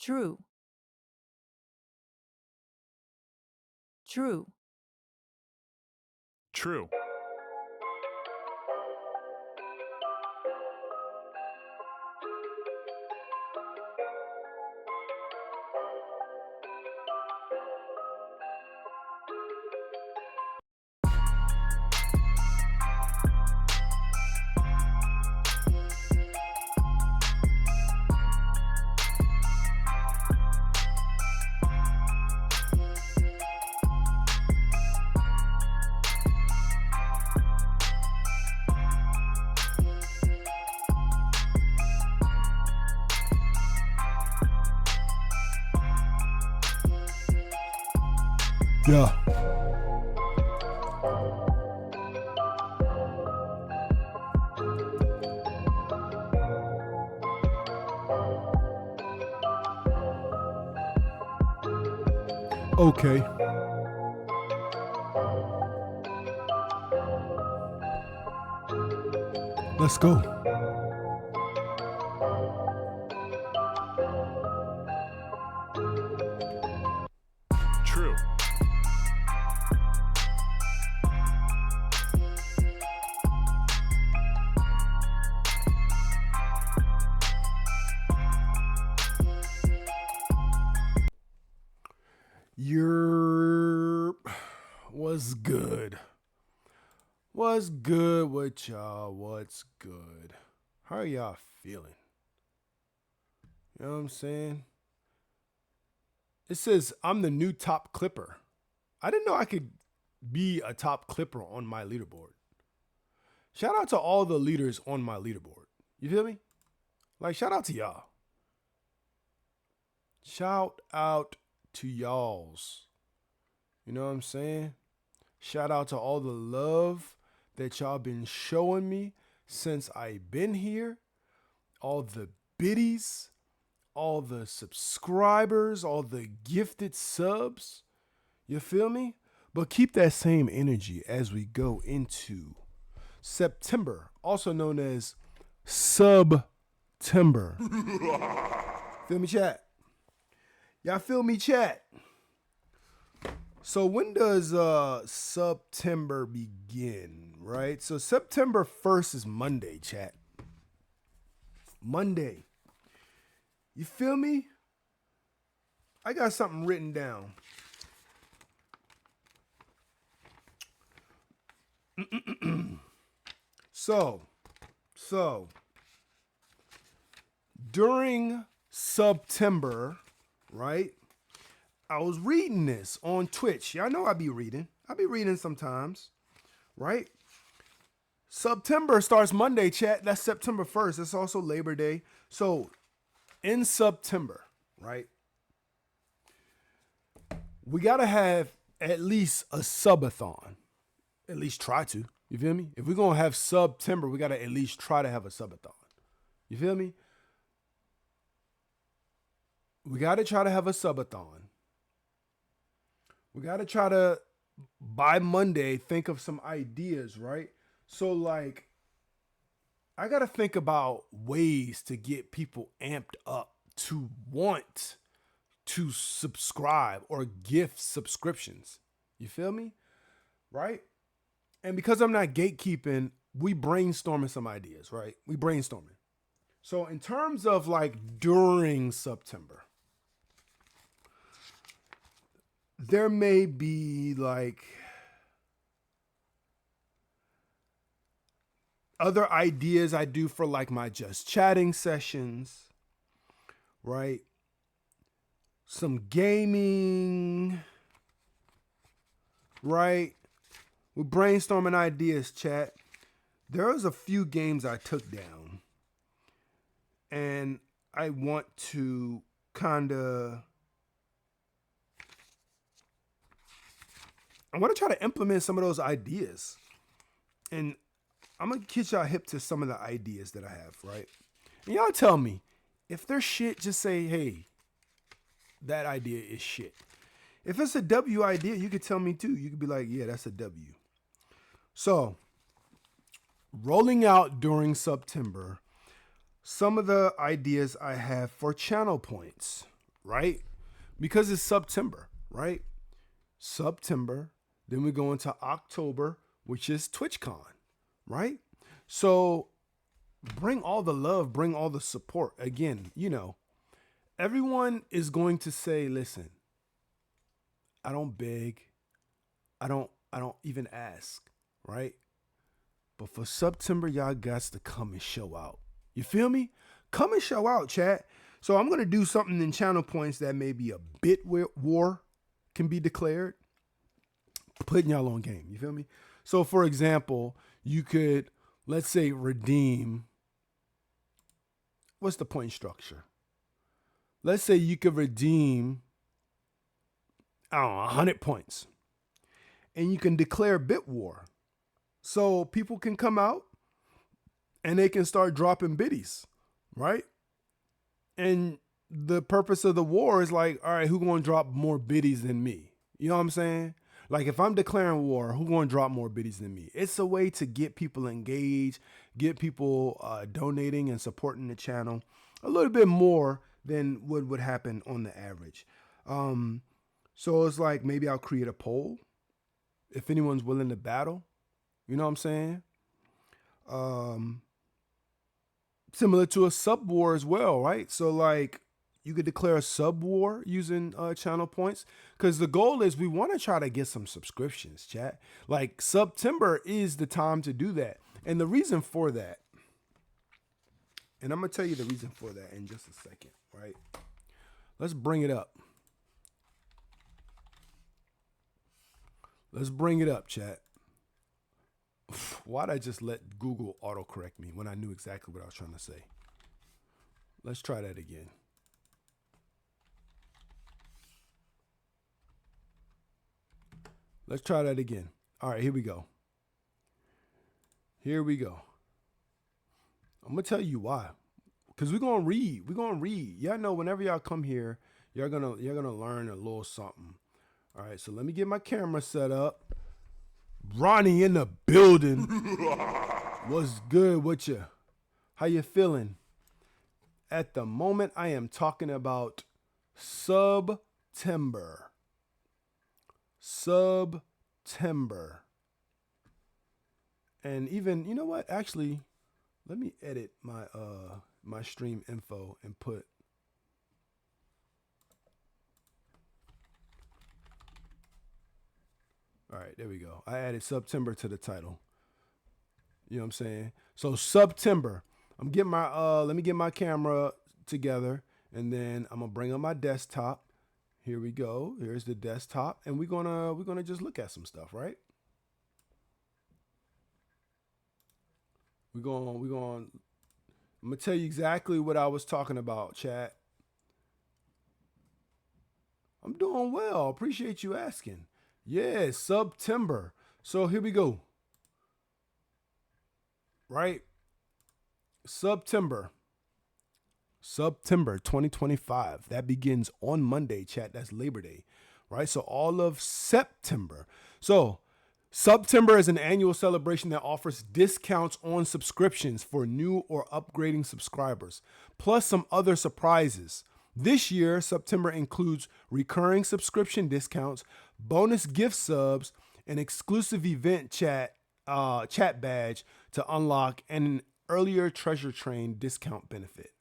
true, true, True. Yeah. Okay. Let's go. True. You're what's good? What's good with y'all? What's good? How are y'all feeling? You know what I'm saying? It says I'm the new top clipper. I didn't know I could be a top clipper on my leaderboard. Shout out to all the leaders on my leaderboard. You feel me? Like, shout out to y'all. Shout out to y'alls. You know what I'm saying? Shout out to all the love that y'all been showing me since I been here. All the biddies, all the subscribers, all the gifted subs. You feel me? But keep that same energy as we go into September, also known as SUBtember. Feel me, chat? Y'all feel me, chat? So when does SUBtember begin, right? So September 1st is Monday, chat. Monday. You feel me? I got something written down. So during SUBtember, right? I was reading this on Twitch. Y'all know I be reading. I be reading sometimes, right? SUBtember starts Monday, chat. That's September 1st. It's also Labor Day. So in SUBtember, right? We gotta have at least a subathon. At least try to. You feel me? If we're gonna have SUBtember, we gotta at least try to have a subathon. You feel me? We gotta try to have a subathon. We gotta try to by Monday think of some ideas, right? So like I gotta think about ways to get people amped up to want to subscribe or gift subscriptions. You feel me? Right? And because I'm not gatekeeping, we brainstorming some ideas, right? We brainstorming. So in terms of like during SUBtember, there may be like other ideas I do for like my just chatting sessions, right? Some gaming, right? We're brainstorming ideas, chat. There was a few games I took down, and I want to I want to try to implement some of those ideas. And I'm going to get y'all hip to some of the ideas that I have, right? And y'all tell me, if they're shit, just say, hey, that idea is shit. If it's a W idea, you could tell me too. You could be like, yeah, that's a W. So, rolling out during SUBtember, some of the ideas I have for channel points, right? Because it's September, right? September. Then we go into October, which is TwitchCon, right? So bring all the love, bring all the support. Again, everyone is going to say, listen, I don't beg. I don't even ask, right? But for September, y'all got to come and show out. You feel me? Come and show out, chat. So I'm gonna do something in channel points that maybe a bit war can be declared. Putting y'all on game. You feel me? So for example, you could, let's say, redeem. What's the point structure? Let's say you could redeem, I don't know, 100 points. And you can declare bit war. So people can come out and they can start dropping biddies, right? And the purpose of the war is like, all right, who gonna drop more biddies than me? You know what I'm saying? Like if I'm declaring war, who gonna drop more biddies than me? It's a way to get people engaged, get people donating and supporting the channel a little bit more than what would happen on the average. So it's like maybe I'll create a poll if anyone's willing to battle. You know what I'm saying? Similar to a sub war as well, right? So like you could declare a sub war using channel points, because the goal is we want to try to get some subscriptions, chat. Like September is the time to do that. And the reason for that, and I'm going to tell you the reason for that in just a second, right? Let's bring it up. Let's bring it up, chat. Why'd I just let Google autocorrect me when I knew exactly what I was trying to say? Let's try that again. Let's try that again. All right, here we go. Here we go. I'm going to tell you why. Because we're going to read. We're going to read. Y'all know whenever y'all come here, you're gonna learn a little something. All right, so let me get my camera set up. Ronnie in the building. What's good with you? How you feeling? At the moment, I am talking about SUBtember. SUBtember. And even, you know what? Actually, let me edit my my stream info and put all right, there we go. I added September to the title. You know what I'm saying? So September. I'm getting my let me get my camera together, and then I'm gonna bring up my desktop. Here we go. Here's the desktop, and we're gonna just look at some stuff, right? I'm gonna tell you exactly what I was talking about, chat. I'm doing well. Appreciate you asking. Yeah, September. So here we go. Right? September 2025. That begins on Monday, chat. That's Labor Day. Right? So all of September. So September is an annual celebration that offers discounts on subscriptions for new or upgrading subscribers, plus some other surprises. This year, September includes recurring subscription discounts, bonus gift subs, an exclusive event chat badge to unlock, and an earlier treasure train discount benefit.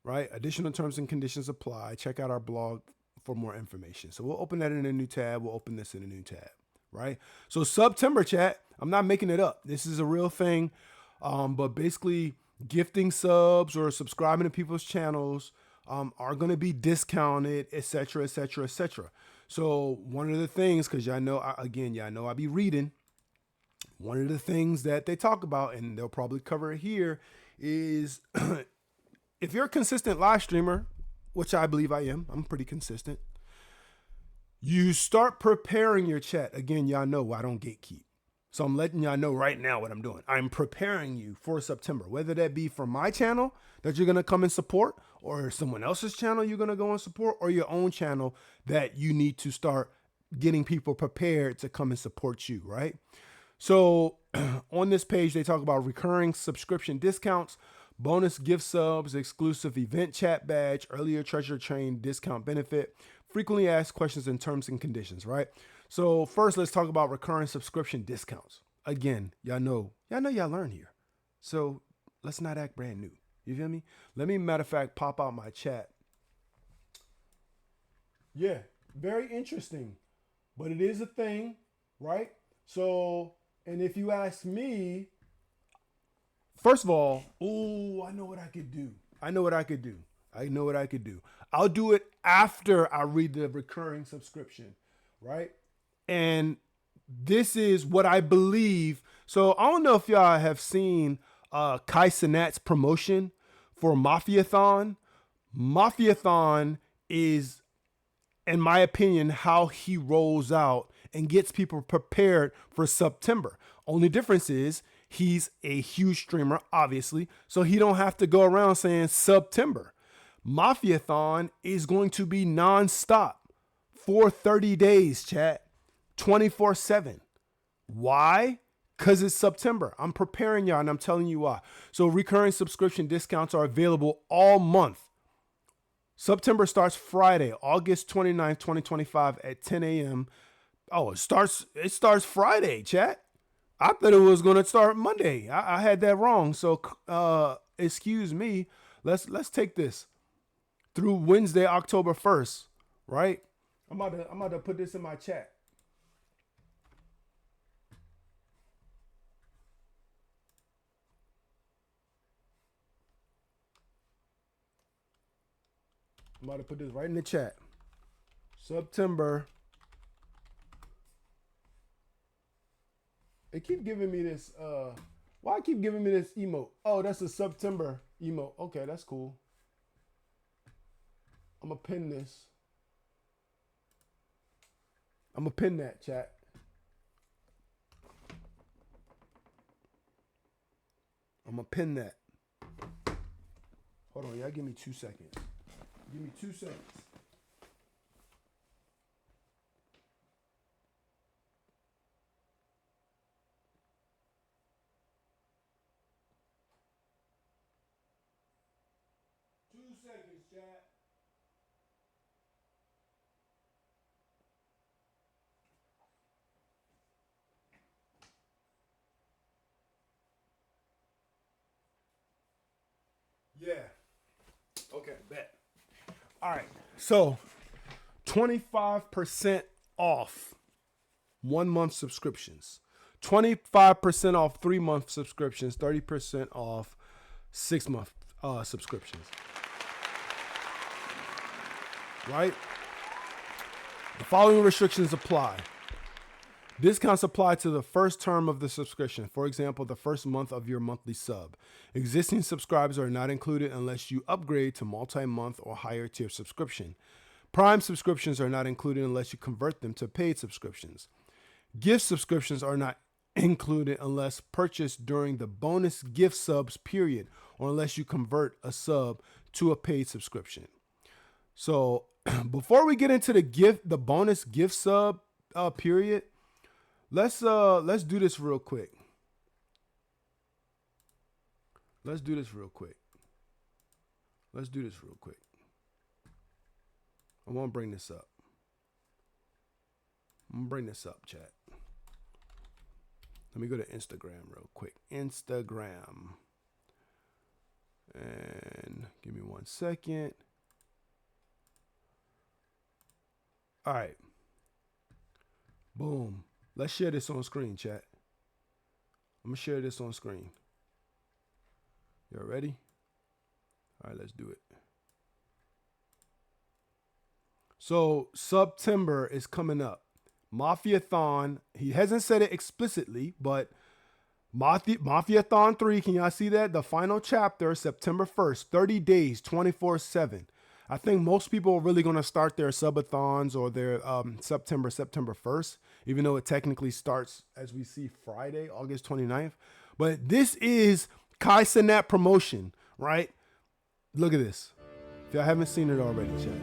Right? Additional terms and conditions apply. Check out our blog for more information. So we'll open that in a new tab. We'll open this in a new tab. Right? So September, chat, I'm not making it up. This is a real thing. But basically, gifting subs or subscribing to people's channels are going to be discounted, etc., etc., etc. So one of the things, because y'all know I be reading. One of the things that they talk about, and they'll probably cover it here, is if you're a consistent live streamer, which I believe I am, I'm pretty consistent. You start preparing your chat. Again, y'all know I don't gatekeep. So I'm letting y'all know right now what I'm doing. I'm preparing you for September, whether that be for my channel that you're going to come and support, or someone else's channel you're going to go and support, or your own channel that you need to start getting people prepared to come and support you, right? So on this page, they talk about recurring subscription discounts, bonus gift subs, exclusive event chat badge, earlier treasure train discount benefit, frequently asked questions and terms and conditions, right? So first, let's talk about recurring subscription discounts. Again, y'all learn here. So let's not act brand new. You feel me? Let me, matter of fact, pop out my chat. Yeah, very interesting. But it is a thing, right? So, and if you ask me, first of all, I know what I could do. I'll do it after I read the recurring subscription, right? And this is what I believe. So I don't know if y'all have seen Kai Cenat's promotion for Mafiathon. Mafiathon is, in my opinion, how he rolls out and gets people prepared for SUBtember. Only difference is he's a huge streamer, obviously, so he don't have to go around saying SUBtember. Mafiathon is going to be nonstop for 30 days, chat, 24/7. Why? Because it's SUBtember. I'm preparing y'all and I'm telling you why. So recurring subscription discounts are available all month. SUBtember starts Friday, August 29th, 2025 at 10 a.m. Oh, it starts Friday, chat. I thought it was going to start Monday. I had that wrong. So, excuse me. Let's take this through Wednesday, October 1st, right? I'm about to put this in my chat. I'm about to put this right in the chat. SUBtember. It keep giving me this, why keep giving me this emote? Oh, that's a SUBtember emote. Okay, that's cool. I'm gonna pin this. I'm gonna pin that, chat. I'm gonna pin that. Hold on, y'all give me 2 seconds. Give me 2 seconds. Chat. Yeah. Okay, bet. All right. So 25% off 1 month subscriptions, 25% off 3 month subscriptions, 30% off 6 month subscriptions. Right? The following restrictions apply. Discounts apply to the first term of the subscription. For example, the first month of your monthly sub. Existing subscribers are not included unless you upgrade to multi-month or higher tier subscription. Prime subscriptions are not included unless you convert them to paid subscriptions. Gift subscriptions are not included unless purchased during the bonus gift subs period or unless you convert a sub to a paid subscription. So before we get into the bonus gift sub period, let's do this real quick. Let's do this real quick. I want to bring this up. I'm gonna bring this up, chat. Let me go to Instagram real quick. Instagram. And give me 1 second. All right. Boom. Let's share this on screen, chat. I'm going to share this on screen. Y'all ready? All right, let's do it. So, SUBtember is coming up. Mafiathon, he hasn't said it explicitly, but Mafiathon 3, can y'all see that? The final chapter, September 1st, 30 days, 24/7. I think most people are really going to start their subathons or their September 1st, even though it technically starts, as we see, Friday, August 29th. But this is Kai Cenat promotion, right? Look at this. If y'all haven't seen it already, chat.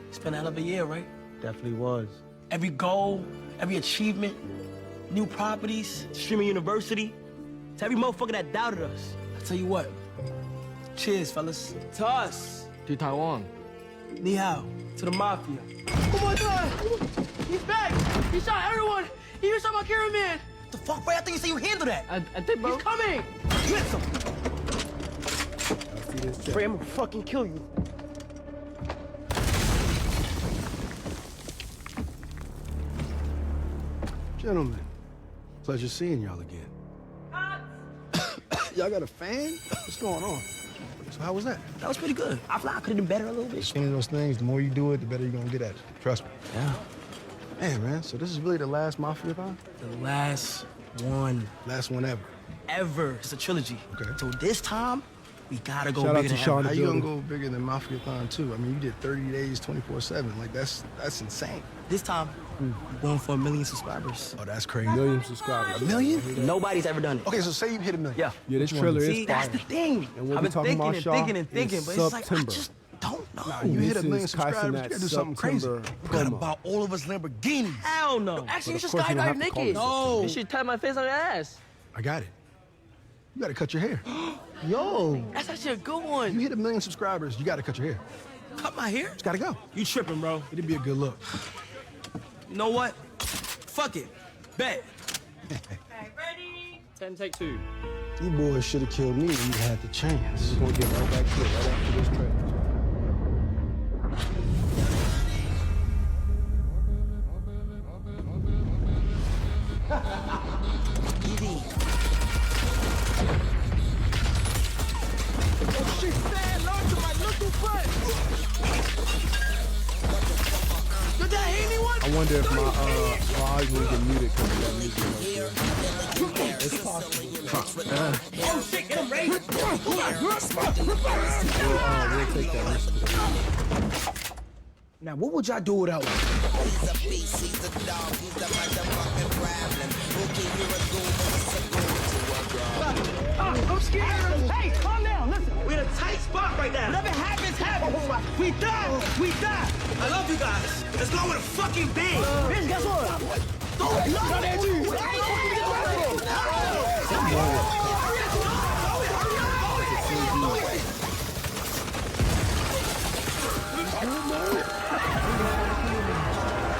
It's been a hell of a year, right? Definitely was. Every goal, every achievement, new properties, streaming university. To every motherfucker that doubted us. I tell you what. Cheers, fellas. To us. To Taiwan. Ni hao. To the mafia. Oh my God! He's back! He shot everyone! He even shot my cameraman! The fuck, bro? I think you said you handled that. I think, bro. He's coming! Get some. See this chat. Frey, I'm gonna fucking kill you. Gentlemen, pleasure seeing y'all again. Y'all got a fan? What's going on? So how was that? That was pretty good. I feel like I could have done better a little bit. It's one of those things, the more you do it, the better you're gonna get at it. Trust me. Yeah. Man, so this is really the last Mafia-thon? The last one Last one ever. ever. It's a trilogy. Okay. So this time, we gotta go Shout out bigger to than Sean. ever. How you gonna go bigger than Mafia-thon 2? I mean, you did 30 days, 24/7. Like, that's insane. This time, we're going for 1 million subscribers. Oh, that's crazy. Million subscribers. A million? Nobody's ever done it. Okay, so say you hit a million. Yeah. Yeah, this Which one? trailer See, is that's fire. the thing. And what I've we been talking thinking about, and Shaw, thinking and is thinking, but it's like, I SUBtember. just don't know. Nah, you hit a This million is subscribers, you Kaisenat gotta do something crazy. SUBtember You gotta promo. buy all of us Lamborghinis. Hell no. Actually, you of should course you don't skydive have to call naked. it No. You should tie my face on your ass. I got it. You gotta cut your hair. Yo, That's actually a good you one. hit 1 million subscribers, you gotta cut your hair. Cut my hair? It's gotta go. You tripping, bro. It'd be a good look. You know what? Fuck it. Bet. 10, take 2. You boys should have killed me when you had the chance. We're gonna get right back to it right after this trailer. I wonder if my eyes will get muted because of that music. It's possible. We'll take that risk. Now, what would y'all do without me? I'm scared. Hey, calm down. Listen. We're in a tight spot right now. Whatever happens, happens. We die. We die. I love you guys. Let's go with a fucking bang. Bitch, guess what?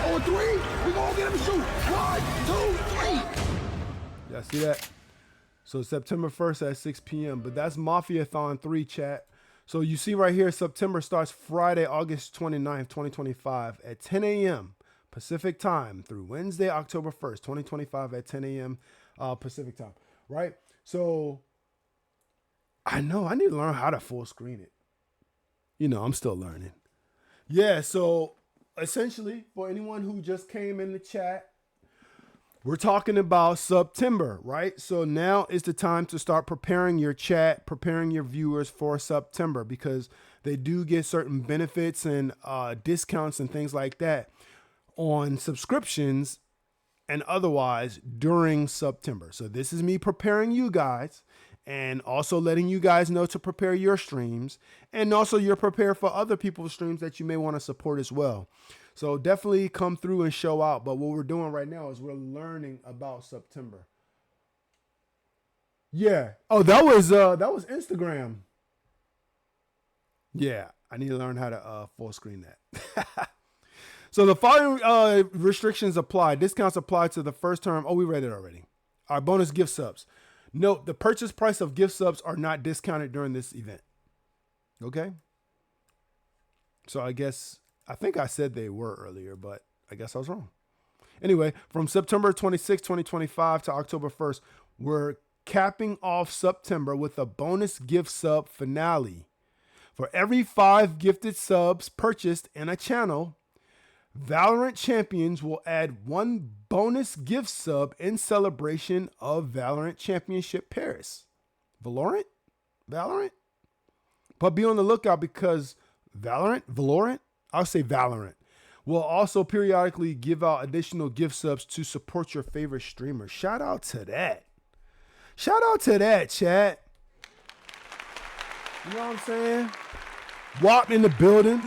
On 3, we gonna get him to shoot. 1, 2, 3. Yeah, see that? So September 1st at 6 p.m. But that's Mafia-thon 3, chat. So you see right here, September starts Friday, August 29th, 2025 at 10 a.m. Pacific time through Wednesday, October 1st, 2025 at 10 a.m. Pacific time, right? So I know I need to learn how to full screen it. You know, I'm still learning. Yeah, so essentially for anyone who just came in the chat, we're talking about SUBtember, right? So now is the time to start preparing your chat, preparing your viewers for SUBtember because they do get certain benefits and discounts and things like that on subscriptions and otherwise during SUBtember. So this is me preparing you guys and also letting you guys know to prepare your streams and also you're prepared for other people's streams that you may want to support as well. So definitely come through and show out. But what we're doing right now is we're learning about SUBtember. Yeah. Oh, that was Instagram. Yeah, I need to learn how to full screen that. So the following restrictions apply. Discounts apply to the first term. Oh, we read it already. Our bonus gift subs. Note, the purchase price of gift subs are not discounted during this event. Okay? So I think I said they were earlier, but I guess I was wrong. Anyway, from September 26, 2025 to October 1st, we're capping off SUBtember with a bonus gift sub finale. For every 5 gifted subs purchased in a channel, Valorant champions will add 1 bonus gift sub in celebration of Valorant Championship Paris. Valorant? But be on the lookout because Valorant? I'll say Valorant. We'll also periodically give out additional gift subs to support your favorite streamer. Shout out to that. Chat. You know what I'm saying? WAP in the building.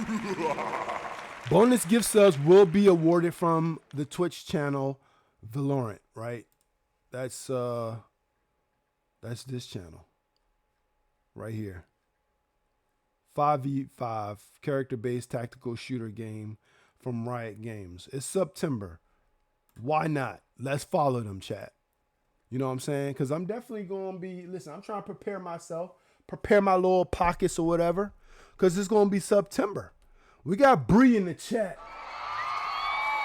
Bonus gift subs will be awarded from the Twitch channel Valorant, right? That's That's this channel right here. 5v5 character-based tactical shooter game from Riot Games. It's SUBtember. Why not? Let's follow them, chat. You know what I'm saying? Because I'm definitely going to be, listen, I'm trying to prepare myself, prepare my little pockets or whatever, because it's going to be SUBtember. We got Bree in the chat.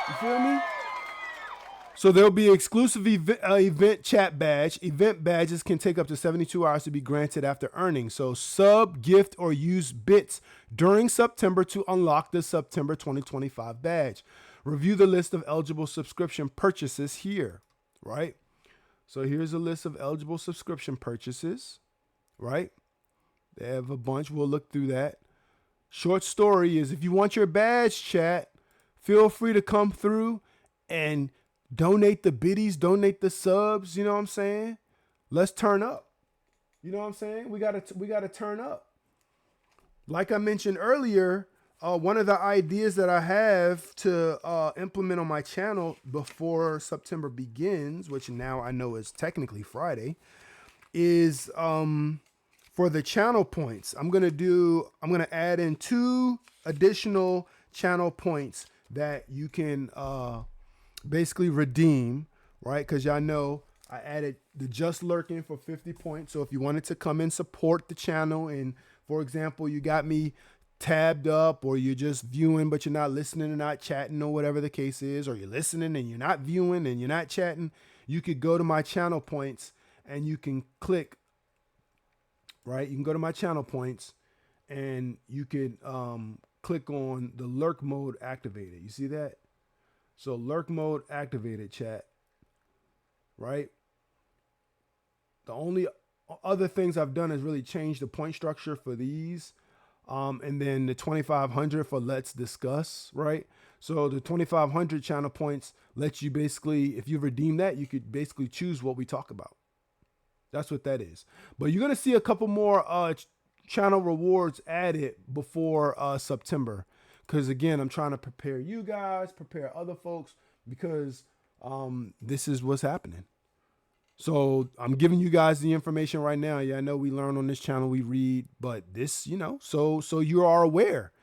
You feel me? So there'll be exclusive event chat badge. Event badges can take up to 72 hours to be granted after earning. So sub, gift, or use bits during SUBtember to unlock the SUBtember 2025 badge. Review the list of eligible subscription purchases here, right? So here's a list of eligible subscription purchases, right? They have a bunch. We'll look through that. Short story is if you want your badge, chat, feel free to come through and donate the biddies, donate the subs. You know what I'm saying? Let's turn up. You know what I'm saying? We gotta turn up. Like I mentioned earlier, one of the ideas that I have to implement on my channel before SUBtember begins, which now I know is technically Friday, is for the channel points. I'm gonna add in 2 additional channel points that you can basically redeem, right? Because y'all know I added the just lurking for 50 points. So if you wanted to come and support the channel, and for example, you got me tabbed up, or you're just viewing but you're not listening and not chatting, or whatever the case is, or you're listening and you're not viewing and you're not chatting, you could go to my channel points and you can click, right? You can go to my channel points and you can click on the lurk mode activated. You see that? So lurk mode activated, chat, right? The only other things I've done is really change the point structure for these. And then the 2,500 for let's discuss, right? So the 2,500 channel points lets you basically, if you redeem that, you could basically choose what we talk about. That's what that is. But you're going to see a couple more channel rewards added before SUBtember. Because again, I'm trying to prepare you guys, prepare other folks, because this is what's happening. So I'm giving you guys the information right now. Yeah, I know we learn on this channel, we read, but this, you know, so you are aware.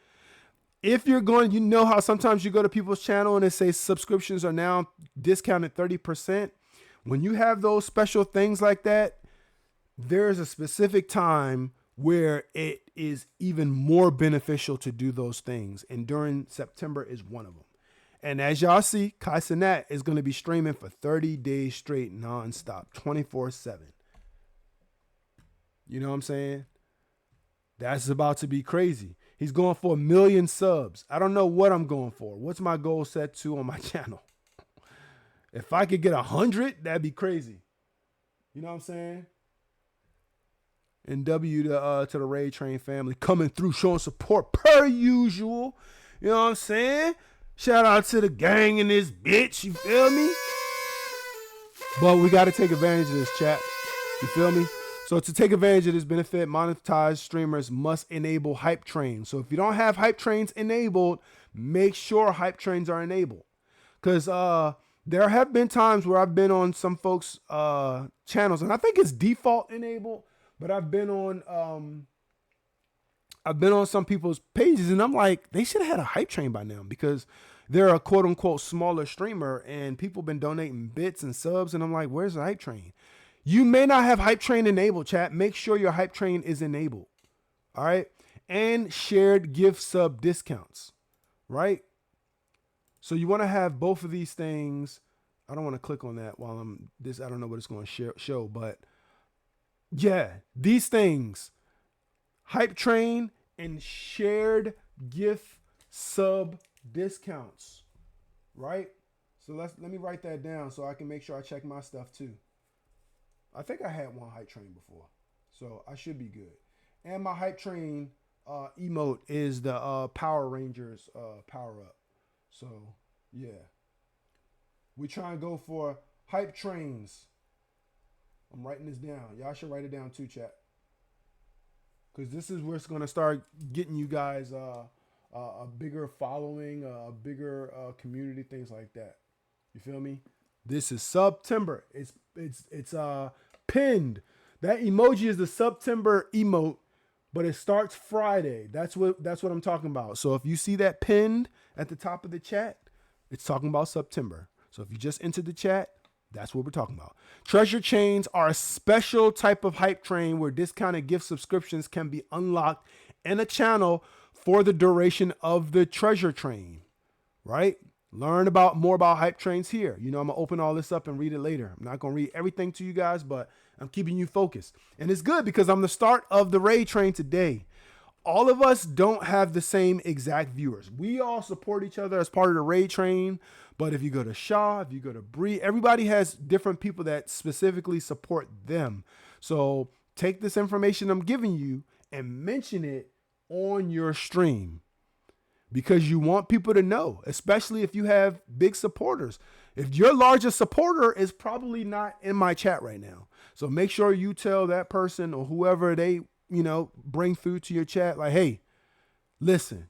If you're going, you know how sometimes you go to people's channel and it says subscriptions are now discounted 30%. When you have those special things like that, there's a specific time where it is even more beneficial to do those things. And during SUBtember is one of them. And as y'all see, Kai Cenat is going to be streaming for 30 days straight, nonstop, 24/7. You know what I'm saying? That's about to be crazy. He's going for 1 million subs. I don't know what I'm going for. What's my goal set to on my channel? If I could get 100, that'd be crazy. You know what I'm saying? And W to the Raid Train family coming through, showing support per usual. You know what I'm saying? Shout out to the gang in this bitch. You feel me? But we got to take advantage of this, chat. You feel me? So to take advantage of this benefit, monetized streamers must enable hype trains. So if you don't have hype trains enabled, make sure hype trains are enabled. Because there have been times where I've been on some folks' channels, and I think it's default enabled, but I've been on some people's pages, and I'm like, they should have had a hype train by now, because they're a quote unquote smaller streamer and people been donating bits and subs. And I'm like, where's the hype train? You may not have hype train enabled, chat. Make sure your hype train is enabled. All right. And shared gift sub discounts, right? So you want to have both of these things. I don't want to click on that while I'm this. I don't know what it's going to show, but yeah, these things, hype train and shared gift sub discounts, right? So let me write that down so I can make sure I check my stuff too. I think I had one hype train before, so I should be good. And my hype train emote is the Power Rangers power up. So yeah, we try and go for hype trains. I'm writing this down. Y'all should write it down too, chat, because this is where it's going to start getting you guys a bigger following, a bigger community, things like that. You feel me? This is SUBtember. It's pinned. That emoji is the SUBtember emote, but it starts Friday. That's what I'm talking about. So if you see that pinned at the top of the chat, it's talking about SUBtember. So if you just entered the chat, that's what we're talking about. Treasure chains are a special type of hype train where discounted gift subscriptions can be unlocked in a channel for the duration of the treasure train, right? Learn more about hype trains here. You know, I'm gonna open all this up and read it later. I'm not gonna read everything to you guys, but I'm keeping you focused. And it's good because I'm the start of the raid train today. All of us don't have the same exact viewers. We all support each other as part of the raid train. But if you go to Shaw, if you go to Bree, everybody has different people that specifically support them. So take this information I'm giving you and mention it on your stream, because you want people to know, especially if you have big supporters. If your largest supporter is probably not in my chat right now. So make sure you tell that person or whoever they, bring through to your chat, like, hey, listen,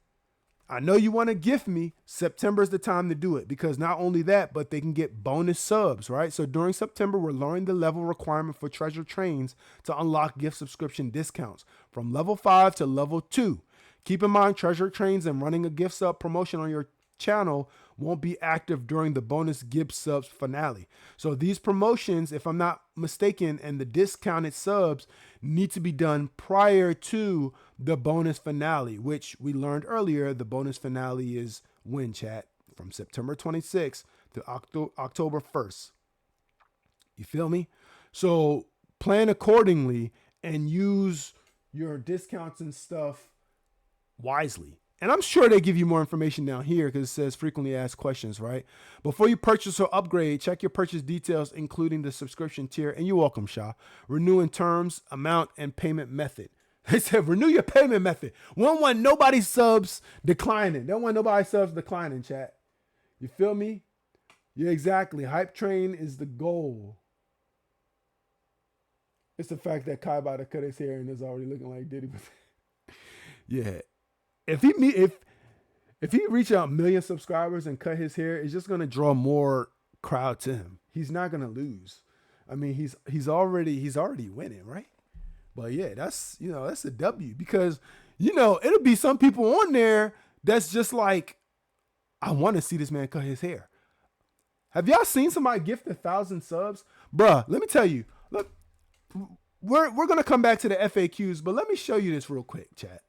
I know you want to gift me. September is the time to do it, because not only that, but they can get bonus subs, right? So during September, we're lowering the level requirement for treasure trains to unlock gift subscription discounts from level 5 to level 2. Keep in mind, treasure trains and running a gift sub promotion on your channel won't be active during the bonus gift subs finale. So these promotions, if I'm not mistaken, and the discounted subs need to be done prior to the bonus finale, which we learned earlier. The bonus finale is when, chat? From September 26th to October 1st. You feel me? So plan accordingly and use your discounts and stuff wisely. And I'm sure they give you more information down here because it says frequently asked questions, right? Before you purchase or upgrade, check your purchase details, including the subscription tier. And you're welcome, Shaw. Renew in terms, amount, and payment method. They said renew your payment method. We don't want nobody subs declining. They don't want nobody subs declining, chat. You feel me? Yeah, exactly. Hype train is the goal. It's the fact that Kai about to cut his hair and is already looking like Diddy. Yeah. If he reach out 1 million subscribers and cut his hair, it's just gonna draw more crowd to him. He's not gonna lose. I mean, he's already winning, right? But yeah, that's a W, because it'll be some people on there that's just like, I want to see this man cut his hair. Have y'all seen somebody gift 1,000 subs? Bruh, let me tell you. Look, we're gonna come back to the FAQs, but let me show you this real quick, chat.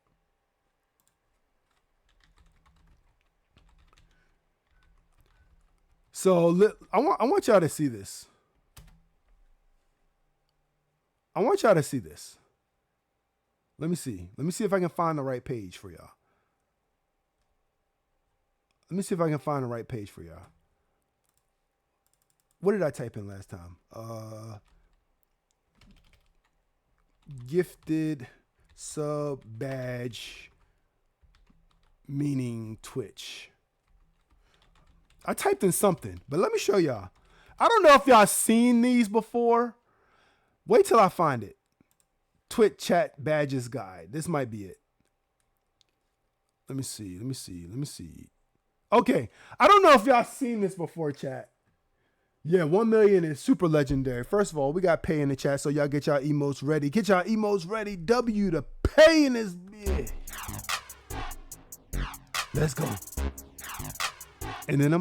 So I want y'all to see this. I want y'all to see this. Let me see. Let me see if I can find the right page for y'all. Let me see if I can find the right page for y'all. What did I type in last time? Gifted sub badge meaning Twitch. I typed in something, but let me show y'all. I don't know if y'all seen these before. Wait till I find it. Twitch chat badges guide. This might be it. Let me see. Okay. I don't know if y'all seen this before, chat. Yeah, 1 million is super legendary. First of all, we got pay in the chat, so y'all get y'all emotes ready. Get y'all emotes ready. W to pay in this bitch. Let's go. And then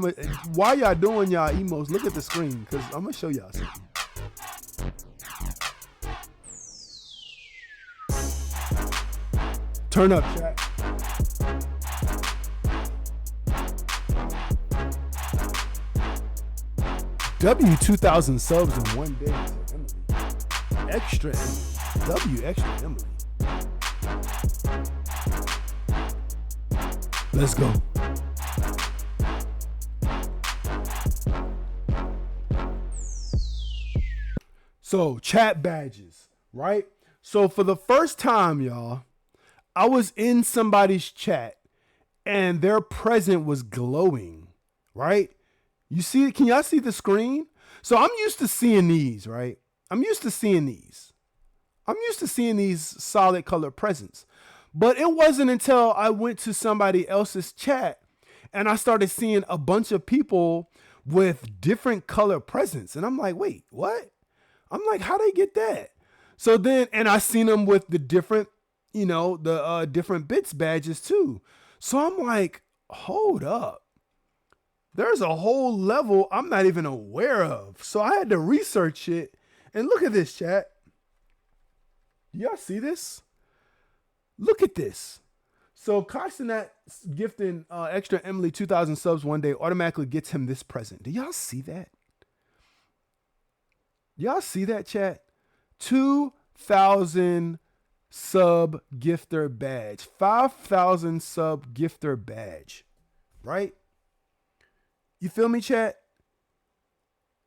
while y'all doing y'all emotes, look at the screen, because I'm going to show y'all something. Turn up, chat. W 2,000 subs in one day. Emily. Extra Emily. W extra Emily. Let's go. So chat badges, right? So for the first time, y'all, I was in somebody's chat and their present was glowing, right? You see, can y'all see the screen? So I'm used to seeing these, right? I'm used to seeing these solid color presents. But it wasn't until I went to somebody else's chat and I started seeing a bunch of people with different color presents. And I'm like, wait, what? I'm like, how they get that? So then, and I seen them with the different, the different bits badges too. So I'm like, hold up. There's a whole level I'm not even aware of. So I had to research it. And look at this, chat. Y'all see this? Look at this. So Kostinat gifting extra Emily 2,000 subs one day automatically gets him this present. Do y'all see that? Y'all see that, chat? 2,000 sub gifter badge. 5,000 sub gifter badge. Right? You feel me, chat?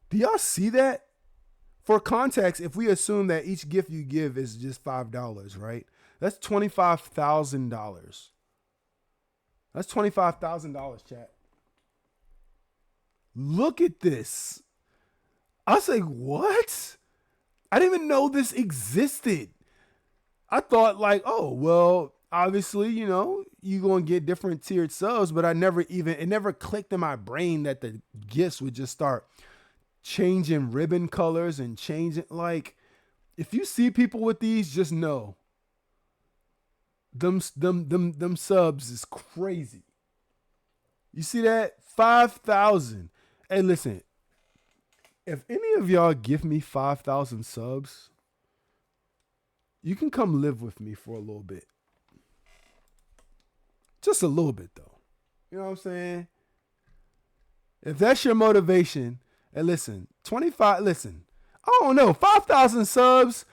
Do y'all see that? For context, if we assume that each gift you give is just $5, right? That's $25,000. That's $25,000, chat. Look at this. I was like, what? I didn't even know this existed. I thought like, oh, well, obviously, you're going to get different tiered subs, but it never clicked in my brain that the gifts would just start changing ribbon colors and changing. Like, if you see people with these, just know them subs is crazy. You see that? 5,000. Hey, listen, if any of y'all give me 5,000 subs, you can come live with me for a little bit. Just a little bit, though. You know what I'm saying? If that's your motivation, and listen, I don't know, 5,000 subs.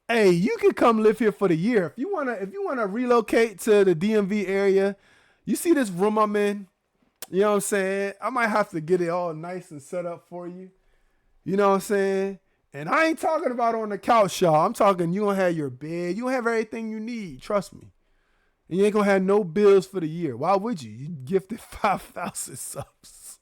Hey, you can come live here for the year. If you wanna relocate to the DMV area, you see this room I'm in, you know what I'm saying? I might have to get it all nice and set up for you. You know what I'm saying? And I ain't talking about on the couch, y'all. I'm talking you gonna have your bed, you gonna have everything you need, trust me. And you ain't gonna have no bills for the year. Why would you? You gifted 5,000 subs.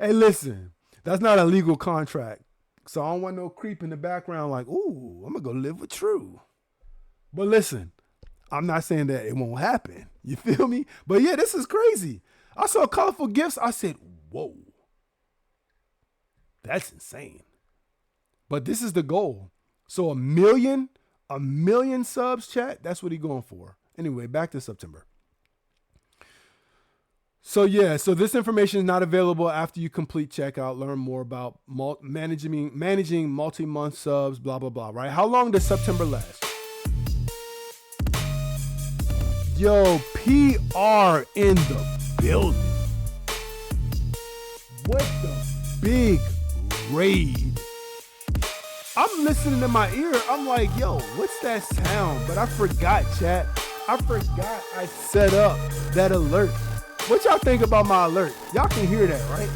Hey, listen, that's not a legal contract. So I don't want no creep in the background like, ooh, I'm going to go live with True. But listen, I'm not saying that it won't happen. You feel me? But yeah, this is crazy. I saw colorful gifts. I said, whoa, that's insane. But this is the goal. So a million subs, chat, that's what he's going for. Anyway, back to SUBtember. So yeah, so this information is not available after you complete checkout. Learn more about managing multi-month subs, blah, blah, blah, right? How long does SUBtember last? Yo, PR in the building. What the big raid? I'm listening to my ear. I'm like, yo, what's that sound? But I forgot, chat. I forgot I set up that alert. What y'all think about my alert? Y'all can hear that, right?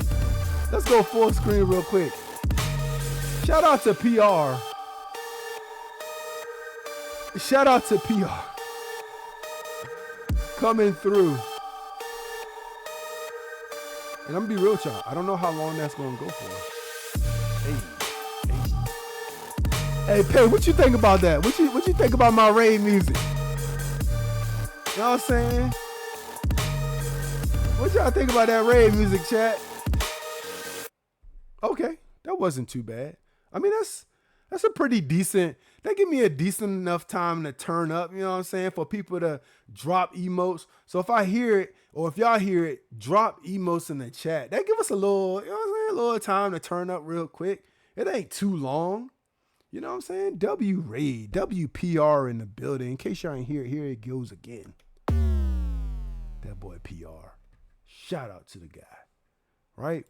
Let's go full screen real quick. Shout out to PR. Shout out to PR. Coming through. And I'm gonna be real with y'all. I don't know how long that's gonna go for. Hey, Pay, what you think about that? What you think about my raid music? You know what I'm saying? What y'all think about that raid music, chat? Okay, that wasn't too bad. I mean, that's a pretty decent, that give me a decent enough time to turn up, you know what I'm saying, for people to drop emotes. So if I hear it, or if y'all hear it, drop emotes in the chat. That give us a little, you know what I'm saying, a little time to turn up real quick. It ain't too long. You know what I'm saying? W-Raid, WPR in the building. In case y'all ain't hear it, here it goes again. That boy PR. Shout out to the guy, right?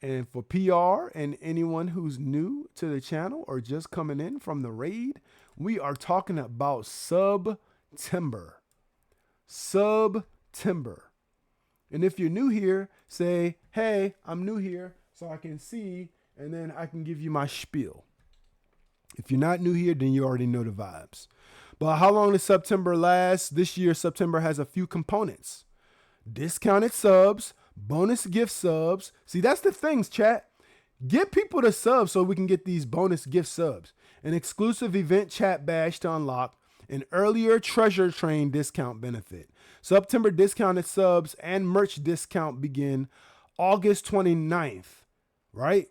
And for PR and anyone who's new to the channel or just coming in from the raid, we are talking about SUBtember. SUBtember. And if you're new here, say, hey, I'm new here so I can see, and then I can give you my spiel. If you're not new here, then you already know the vibes. But how long does SUBtember last? This year, SUBtember has a few components. Discounted subs, bonus gift subs. See, that's the things, chat. Get people to sub so we can get these bonus gift subs. An exclusive event chat badge to unlock. An earlier treasure train discount benefit. SUBtember discounted subs and merch discount begin August 29th, right?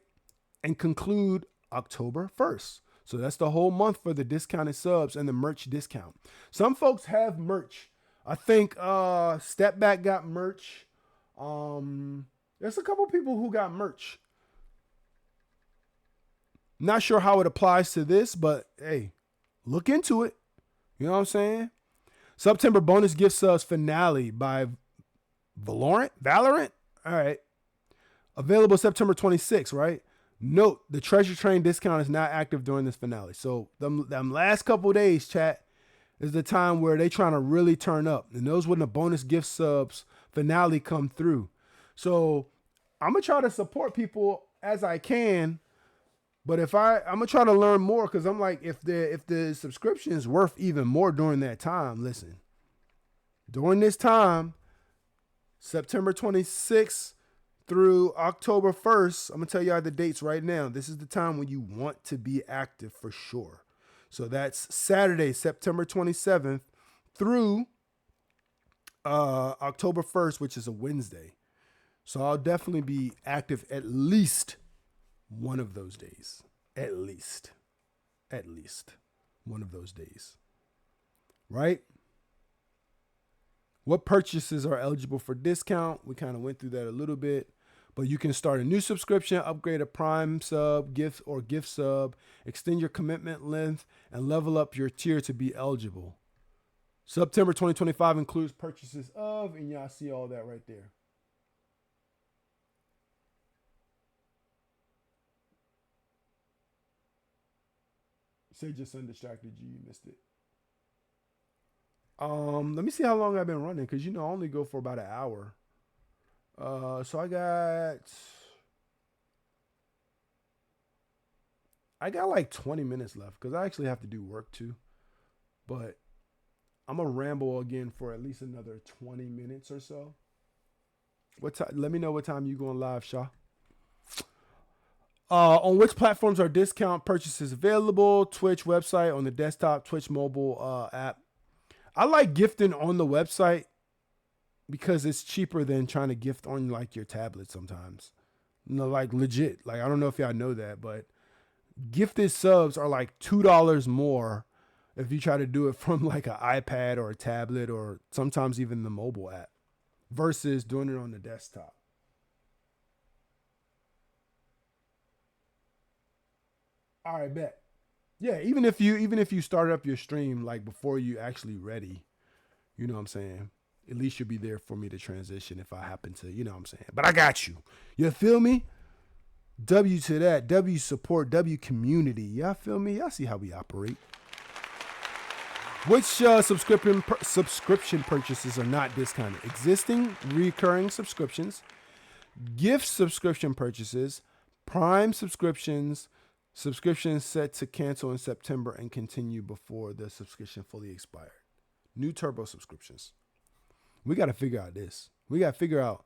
And conclude October 1st. So that's the whole month for the discounted subs and the merch discount. Some folks have merch. I think Step Back got merch. There's a couple people who got merch. Not sure how it applies to this, but hey, look into it. You know what I'm saying? SUBtember bonus gift subs finale by Valorant. All right. Available September 26th, right? Note, the Treasure Train discount is not active during this finale. So them last couple days, chat, is the time where they trying to really turn up. And those when the bonus gift subs finale come through. So I'm going to try to support people as I can. But I'm going to try to learn more, because I'm like, if the subscription is worth even more during that time, listen. During this time, September 26th, through October 1st, I'm going to tell y'all the dates right now. This is the time when you want to be active for sure. So that's Saturday, September 27th through October 1st, which is a Wednesday. So I'll definitely be active at least one of those days. At least one of those days. Right? What purchases are eligible for discount? We kind of went through that a little bit. But you can start a new subscription, upgrade a Prime sub, gift sub, extend your commitment length, and level up your tier to be eligible. SUBtember 2025 includes purchases of, and y'all see all that right there. Say your son distracted you, you missed it. Let me see how long I've been running, because I only go for about an hour. So I got like 20 minutes left, because I actually have to do work too. But I'm gonna ramble again for at least another 20 minutes or so. What time? Let me know what time you going live, Shaw. On which platforms are discount purchases available? Twitch website, on the desktop, Twitch mobile app. I like gifting on the website because it's cheaper than trying to gift on like your tablet sometimes. Like legit. Like, I don't know if y'all know that, but gifted subs are like $2 more if you try to do it from like an iPad or a tablet, or sometimes even the mobile app, versus doing it on the desktop. All right, bet. Yeah, even if you start up your stream like before you actually ready, you know what I'm saying? At least you'll be there for me to transition if I happen to, you know what I'm saying? But I got you. You feel me? W to that. W support. W community. Y'all feel me? Y'all see how we operate. Which subscription purchases are not discounted? Existing recurring subscriptions, gift subscription purchases, Prime subscriptions, subscriptions set to cancel in September and continue before the subscription fully expired. New turbo subscriptions. We got to figure out this. We got to figure out.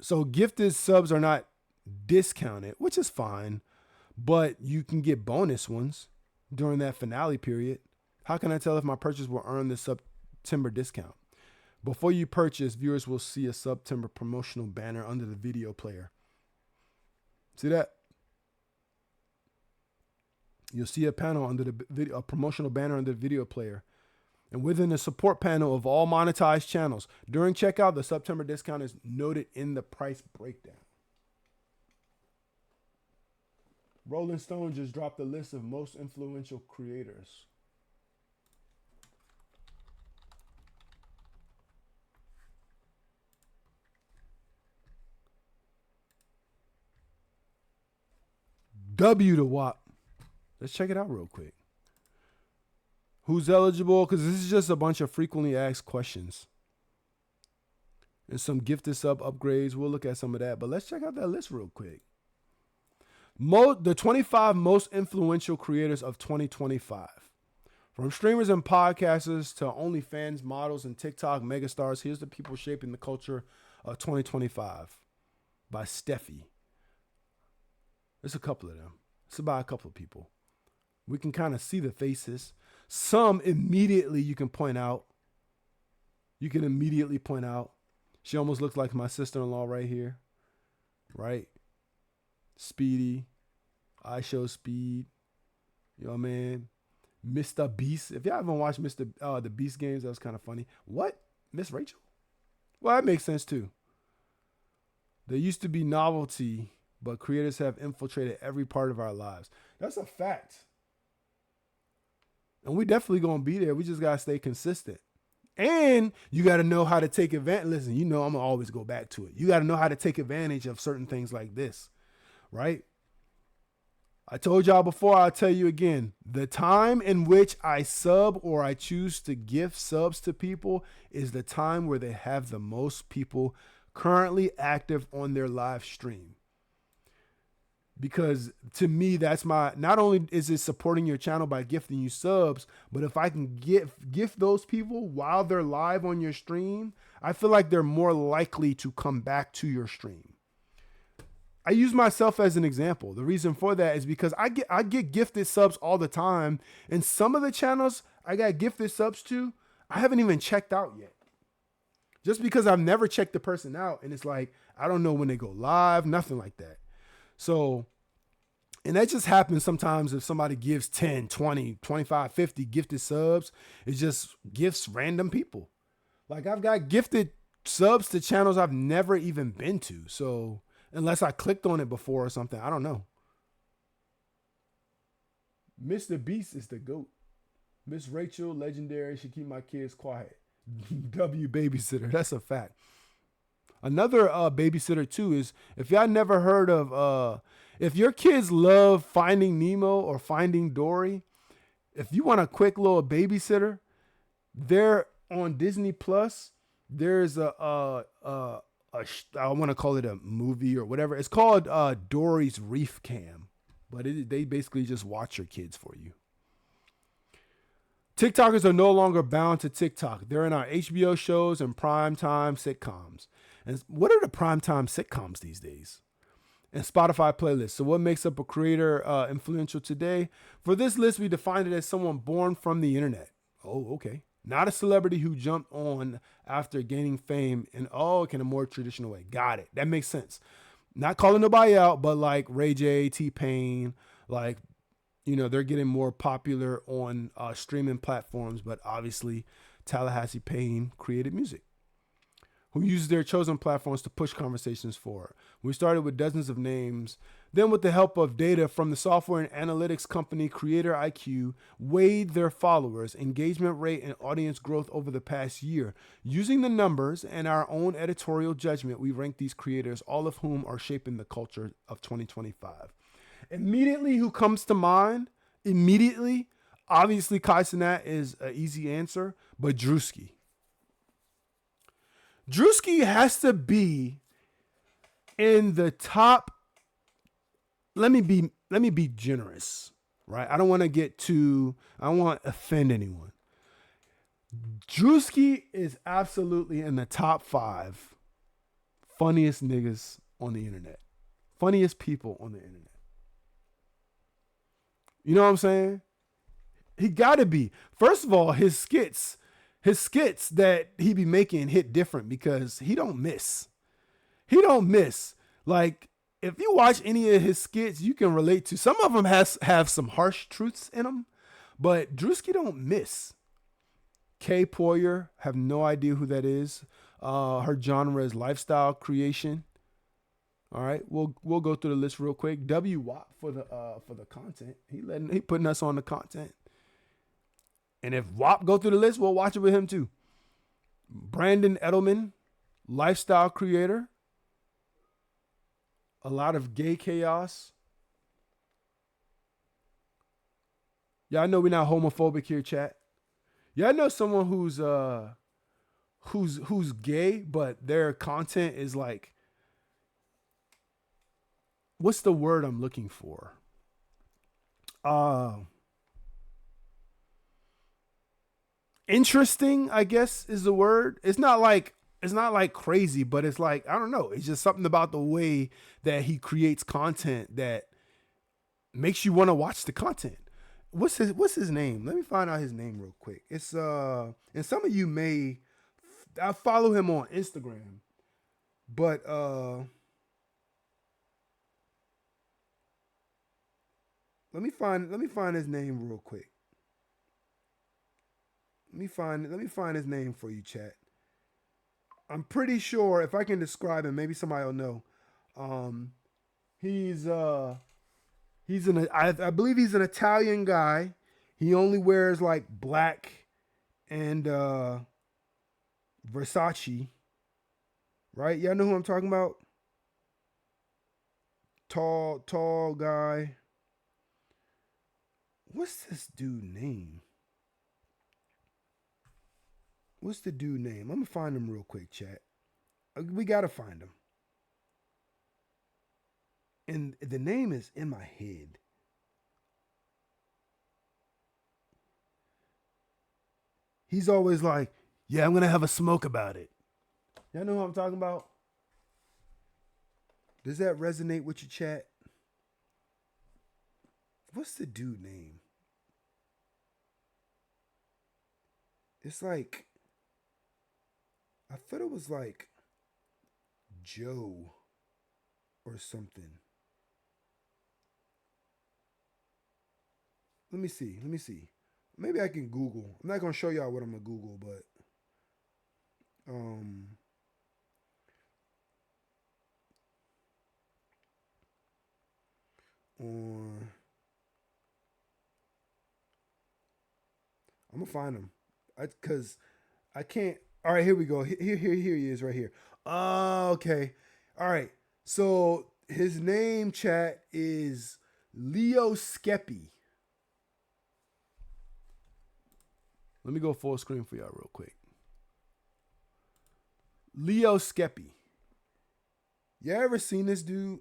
So gifted subs are not discounted, which is fine, but you can get bonus ones during that finale period. How can I tell if my purchase will earn the SUBtember discount? Before you purchase, viewers will see a SUBtember promotional banner under the video player. See that? You'll see a panel under the video, a promotional banner under the video player. And within the support panel of all monetized channels, during checkout, the SUBtember discount is noted in the price breakdown. Rolling Stone just dropped a list of most influential creators. W to WAP. Let's check it out real quick. Who's eligible? Because this is just a bunch of frequently asked questions. And some gifted sub upgrades. We'll look at some of that. But let's check out that list real quick. The 25 most influential creators of 2025. From streamers and podcasters to OnlyFans models and TikTok megastars, here's the people shaping the culture of 2025 by Steffi. There's a couple of them. It's about a couple of people. We can kind of see the faces. Some immediately you can point out. You can immediately point out. She almost looks like my sister-in-law right here. Right? Speedy. I Show Speed. You know what I mean? Mr. Beast. If y'all haven't watched the Beast games, that was kind of funny. What? Miss Rachel? Well, that makes sense too. There used to be novelty, but creators have infiltrated every part of our lives. That's a fact. And we definitely gonna be there. We just gotta stay consistent. And you gotta know how to take advantage. Listen, you know I'm gonna always go back to it. You gotta know how to take advantage of certain things like this, right? I told y'all before, I'll tell you again. The time in which I sub or I choose to gift subs to people is the time where they have the most people currently active on their live stream. Because to me, that's not only is it supporting your channel by gifting you subs, but if I can gift those people while they're live on your stream, I feel like they're more likely to come back to your stream. I use myself as an example. The reason for that is because I get gifted subs all the time, and some of the channels I got gifted subs to, I haven't even checked out yet. Just because I've never checked the person out, and it's like, I don't know when they go live, nothing like that. So, and that just happens sometimes if somebody gives 10, 20, 25, 50 gifted subs, it just gifts random people. Like I've got gifted subs to channels I've never even been to. So unless I clicked on it before or something, I don't know. Mr. Beast is the GOAT. Miss Rachel, legendary. She keep my kids quiet. W babysitter. That's a fact. Another babysitter too is if y'all never heard of if your kids love Finding Nemo or Finding Dory, if you want a quick little babysitter, they're on Disney Plus. There's I want to call it a movie or whatever. It's called Dory's Reef Cam, but they basically just watch your kids for you. TikTokers are no longer bound to TikTok. They're in our HBO shows and primetime sitcoms. And what are the primetime sitcoms these days? And Spotify playlists. So what makes up a creator influential today? For this list, we defined it as someone born from the internet. Oh, okay. Not a celebrity who jumped on after gaining fame in a more traditional way. Got it. That makes sense. Not calling nobody out, but like Ray J, T-Pain, like, you know, they're getting more popular on streaming platforms, but obviously Tallahassee Payne created music, who uses their chosen platforms to push conversations forward. We started with dozens of names. Then with the help of data from the software and analytics company Creator IQ, weighed their followers, engagement rate, and audience growth over the past year. Using the numbers and our own editorial judgment, we ranked these creators, all of whom are shaping the culture of 2025. Immediately, who comes to mind? Immediately, obviously Kai Cenat is an easy answer, but Drewski. Drewski has to be in the top. Let me be generous, right? I don't want to offend anyone. Drewski is absolutely in the top 5 funniest niggas on the internet. Funniest people on the internet. You know what I'm saying? He gotta be. First of all, his skits that he be making hit different because he don't miss. He don't miss. Like, if you watch any of his skits, you can relate to. Some of them have some harsh truths in them, but Drewski don't miss. Kay Poyer, have no idea who that is. Her genre is lifestyle creation. All right, we'll go through the list real quick. W WAP for the content. He putting us on the content. And if WAP go through the list, we'll watch it with him too. Brandon Edelman, lifestyle creator. A lot of gay chaos. Y'all know we're not homophobic here, chat. Y'all know someone who's gay, but their content is like, what's the word I'm looking for? Interesting, I guess, is the word. It's not like crazy, but it's like, I don't know. It's just something about the way that he creates content that makes you want to watch the content. What's his name? Let me find out his name real quick. It's and some of you I follow him on Instagram, but Let me find his name real quick. Let me find his name for you, chat. I'm pretty sure if I can describe him, maybe somebody will know. He's I believe he's an Italian guy. He only wears like black and Versace. Right? Y'all know who I'm talking about? Tall guy. What's this dude name? What's the dude name? I'm gonna find him real quick, chat. We gotta find him. And the name is in my head. He's always like, yeah, I'm gonna have a smoke about it. Y'all know who I'm talking about? Does that resonate with your chat? What's the dude name? It's like, I thought it was like Joe or something. Let me see. Maybe I can Google. I'm not going to show y'all what I'm going to Google, but I'm going to find him. Because I can't. All right, here we go. Here he is right here. Oh, okay. All right. So his name, chat, is Leo Skeppy. Let me go full screen for y'all real quick. Leo Skeppy. You ever seen this dude?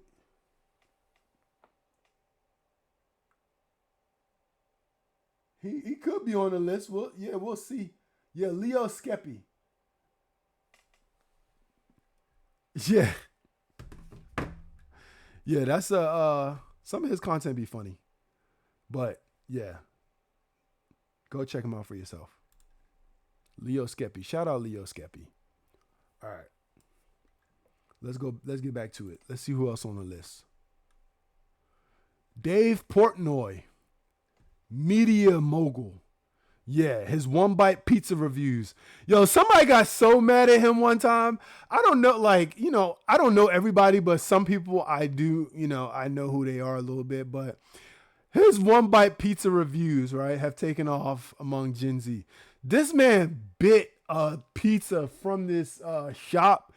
He could be on the list. We'll see. Yeah, Leo Skeppy. Yeah. Yeah, that's some of his content be funny. But yeah. Go check him out for yourself. Leo Skeppy. Shout out Leo Skeppy. All right. Let's get back to it. Let's see who else on the list. Dave Portnoy. Media mogul. Yeah, his one bite pizza reviews. Yo, somebody got so mad at him one time. I don't know, I don't know everybody, but some people I do, I know who they are a little bit, but his one bite pizza reviews, right, have taken off among Gen Z. This man bit a pizza from this shop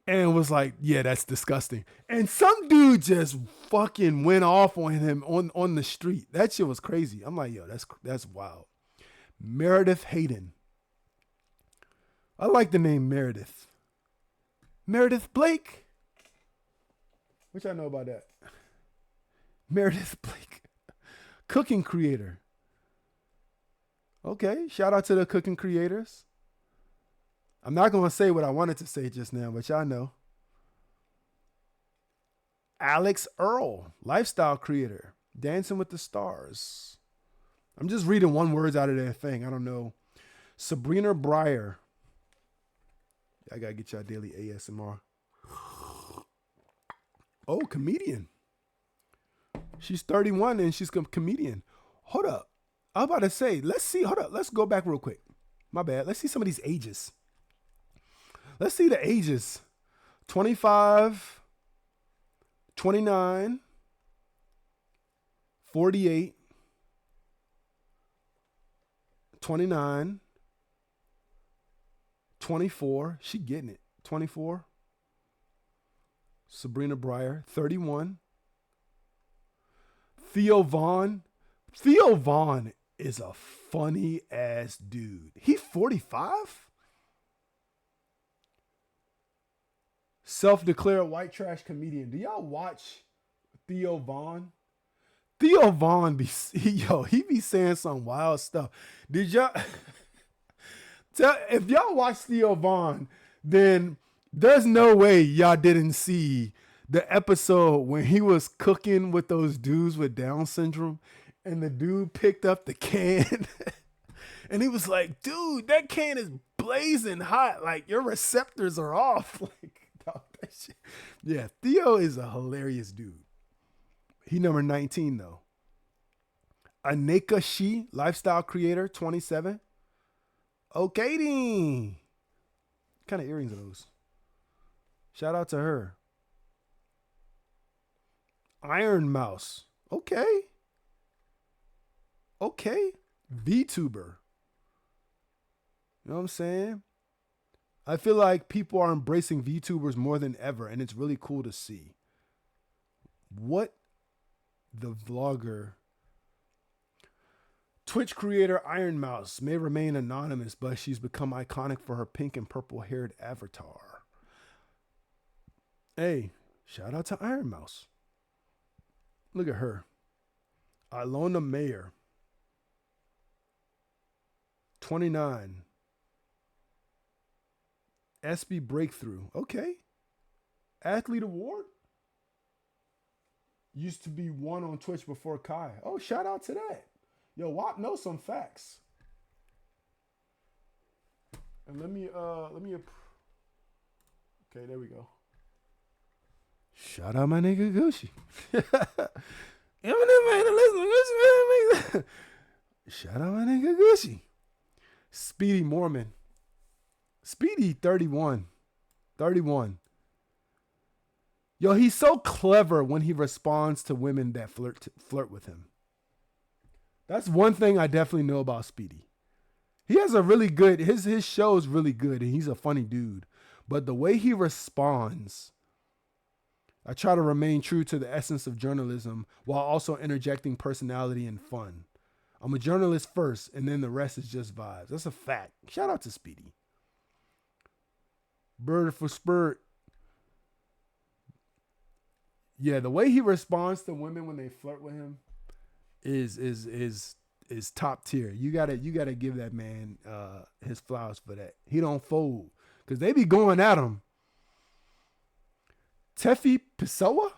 and was like, yeah, that's disgusting. And some dude just fucking went off on him on the street. That shit was crazy. I'm like, yo, that's wild. Meredith Hayden. I like the name Meredith. Meredith Blake. Which I know about that. Meredith Blake. Cooking creator. Okay, shout out to the cooking creators. I'm not going to say what I wanted to say just now, but y'all know. Alex Earl, lifestyle creator, Dancing with the Stars. I'm just reading one words out of their thing. I don't know. Sabrina Breyer. I got to get y'all daily ASMR. Oh, comedian. She's 31 and she's a comedian. Hold up. I was about to say, let's see. Hold up. Let's go back real quick. My bad. Let's see some of these ages. Let's see the ages. 25, 29, 48, 29, 24. She getting it. 24. Sabrina Breyer, 31. Theo Vaughn. Theo Vaughn is a funny ass dude. He 45? Self-declared white trash comedian. Do y'all watch Theo Vaughn? Theo Vaughn he be saying some wild stuff. Did y'all if y'all watch Theo Vaughn, then there's no way y'all didn't see the episode when he was cooking with those dudes with Down syndrome and the dude picked up the can and he was like, dude, that can is blazing hot. Like your receptors are off. Like, dog, that shit. Yeah, Theo is a hilarious dude. He number 19 though. Aneka Shi, lifestyle creator, 27. Okay, then. What kind of earrings are those? Shout out to her. Iron Mouse. Okay. Okay. VTuber. You know what I'm saying? I feel like people are embracing VTubers more than ever, and it's really cool to see. What the vlogger... Twitch creator Iron Mouse may remain anonymous, but she's become iconic for her pink and purple haired avatar. Hey, shout out to Iron Mouse. Look at her. Ilona Mayer. 29. SB Breakthrough. Okay. Athlete Award. Used to be one on Twitch before Kai. Oh, shout out to that. Yo, WAP knows some facts. And let me, okay, there we go. Shout out my nigga Gucci. Shout out my nigga Gucci. Speedy Mormon. Speedy 31. 31. Yo, he's so clever when he responds to women that flirt with him. That's one thing I definitely know about Speedy. He has a really good, his show is really good, and he's a funny dude. But the way he responds, I try to remain true to the essence of journalism while also interjecting personality and fun. I'm a journalist first, and then the rest is just vibes. That's a fact. Shout out to Speedy. Bird for Spurt. Yeah, the way he responds to women when they flirt with him is top tier. You gotta give that man his flowers for that. He don't fold because they be going at him. Tefi Pessoa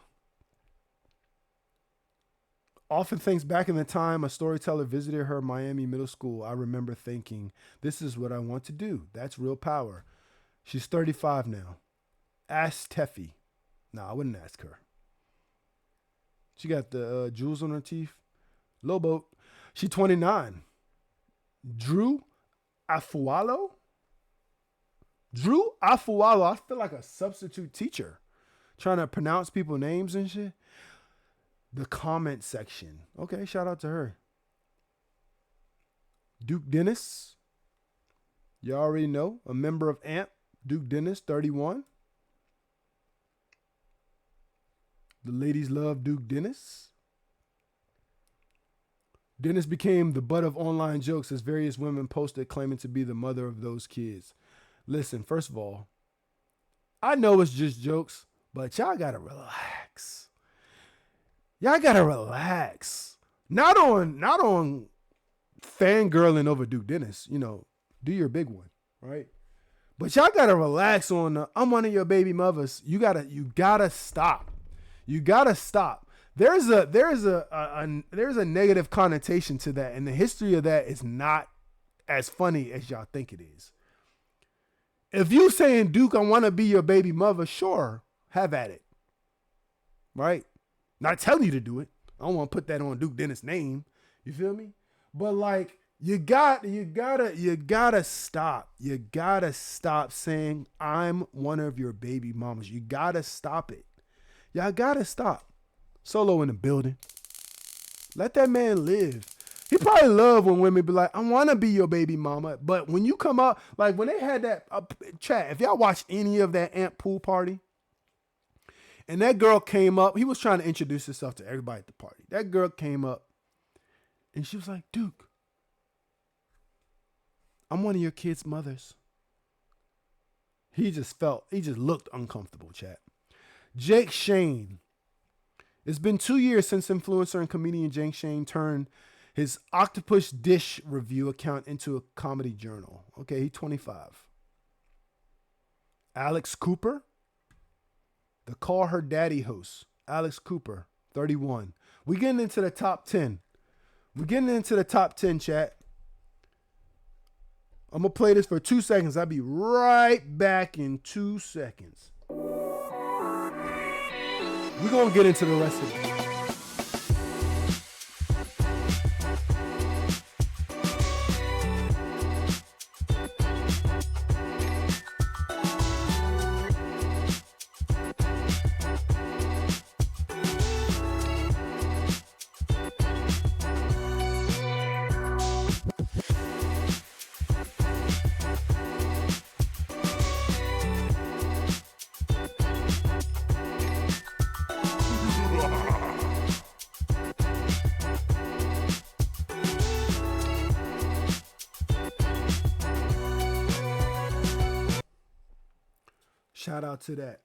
often thinks back in the time a storyteller visited her Miami middle school. I remember thinking, this is what I want to do. That's real power. She's 35 now. Ask Tefi. No, I wouldn't ask her. She got the jewels on her teeth. Lobo. She 29. Drew Afualo. Drew Afualo. I feel like a substitute teacher trying to pronounce people's names and shit. The comment section. Okay, shout out to her. Duke Dennis. You already know. A member of AMP. Duke Dennis, 31. The ladies love Duke Dennis. Dennis became the butt of online jokes as various women posted claiming to be the mother of those kids. Listen, first of all, I know it's just jokes, but y'all gotta relax. Y'all gotta relax. Not on fangirling over Duke Dennis. You know, do your big one, right? But y'all gotta relax on I'm one of your baby mothers. You gotta stop. You gotta stop. There's a negative connotation to that, and the history of that is not as funny as y'all think it is. If you saying, Duke, I want to be your baby mother, sure, have at it. Right? Not telling you to do it. I don't want to put that on Duke Dennis' name. You feel me? But like, you gotta stop. You gotta stop saying I'm one of your baby mamas. You gotta stop it. Y'all gotta stop. Solo in the building. Let that man live. He probably love when women be like, I want to be your baby mama. But when you come out, like when they had that chat, if y'all watch any of that AMP pool party, and that girl came up, he was trying to introduce himself to everybody at the party. That girl came up and she was like, Duke, I'm one of your kids' mothers. He just looked uncomfortable, chat. Jake Shane. It's been 2 years since influencer and comedian Jake Shane turned his octopus dish review account into a comedy journal. Okay, he's 25. Alex Cooper, the Call Her Daddy host. Alex Cooper, 31. We're getting into the top 10. We're getting into the top 10, chat. I'm going to play this for 2 seconds. I'll be right back in 2 seconds. We're going to get into the rest of it. Shout out to that.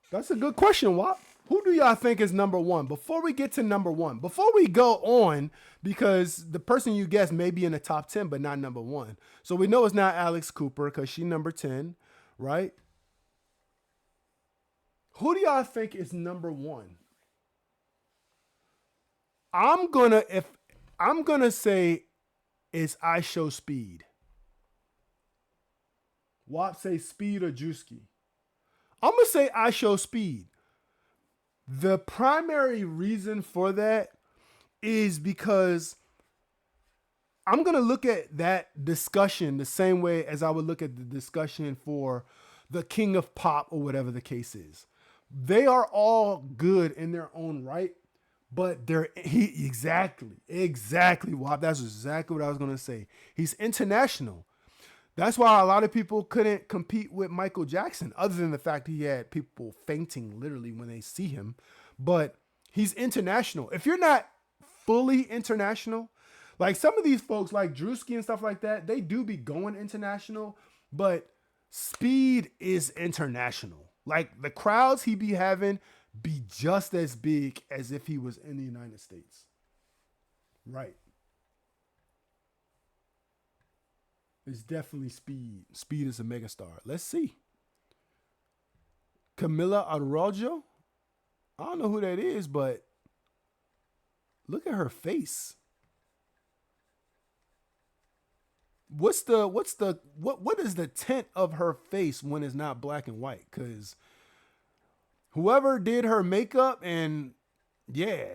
That's a good question, Wop. Who do y'all think is number one? Before we get to number one, before we go on, because the person you guessed may be in the top 10, but not number one. So we know it's not Alex Cooper because she's number 10, right? Who do y'all think is number one? I'm gonna say it's I Show Speed. Wop say Speed or Drewski. I'm gonna say I Show Speed. The primary reason for that is because I'm going to look at that discussion the same way as I would look at the discussion for the King of Pop or whatever the case is. They are all good in their own right, but exactly, Wop. That's exactly what I was going to say. He's international. That's why a lot of people couldn't compete with Michael Jackson, other than the fact he had people fainting literally when they see him. But he's international. If you're not fully international, like some of these folks like Drewski and stuff like that, they do be going international, but Speed is international. Like the crowds he be having be just as big as if he was in the United States. Right. It's definitely Speed. Speed is a megastar. Let's see. Camila Araujo. I don't know who that is, but look at her face. What is the tint of her face when it's not black and white? Because whoever did her makeup, and yeah,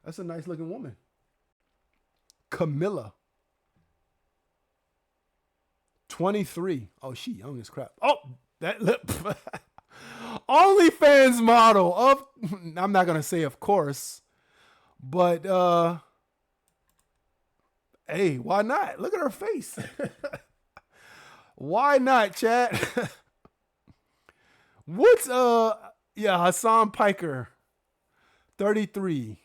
that's a nice looking woman. Camilla. 23. Oh, she young as crap. Oh, that lip. OnlyFans model of, I'm not going to say of course, but hey, why not? Look at her face. Why not, chat? What's Hassan Piker, 33.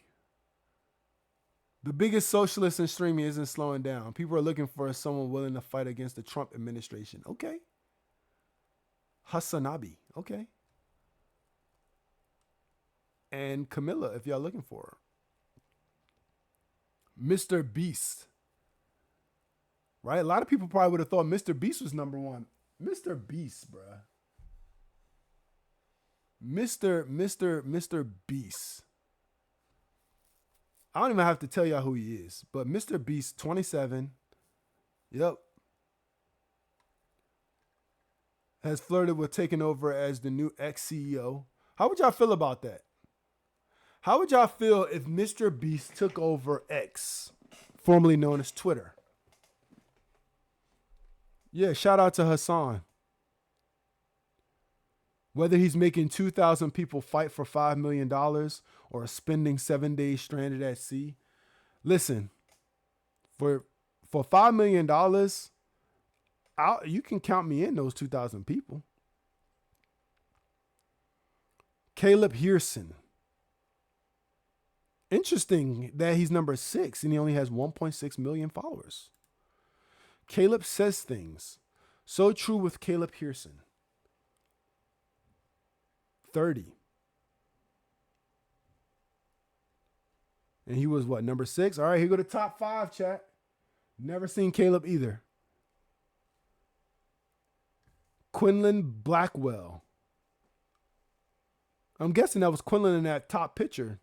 The biggest socialist in streaming isn't slowing down. People are looking for someone willing to fight against the Trump administration. Okay. Hassanabi. Okay. And Camilla, if y'all looking for her. Mr. Beast. Right? A lot of people probably would have thought Mr. Beast was number one. Mr. Beast, bruh. Mr. Beast. I don't even have to tell y'all who he is, but Mr. Beast, 27. Yep. Has flirted with taking over as the new ex-CEO. How would y'all feel about that? How would y'all feel if Mr. Beast took over X, formerly known as Twitter? Yeah, shout out to Hassan. Whether he's making 2,000 people fight for $5 million or spending 7 days stranded at sea. Listen, for $5 million, you can count me in those 2,000 people. Caleb Hearson. Interesting that he's number 6 and he only has 1.6 million followers. Caleb says things. So true with Caleb Hearson. 30. And he was what, number 6? All right, here go the top 5, chat. Never seen Caleb either. Quinlan Blackwell. I'm guessing that was Quinlan in that top picture.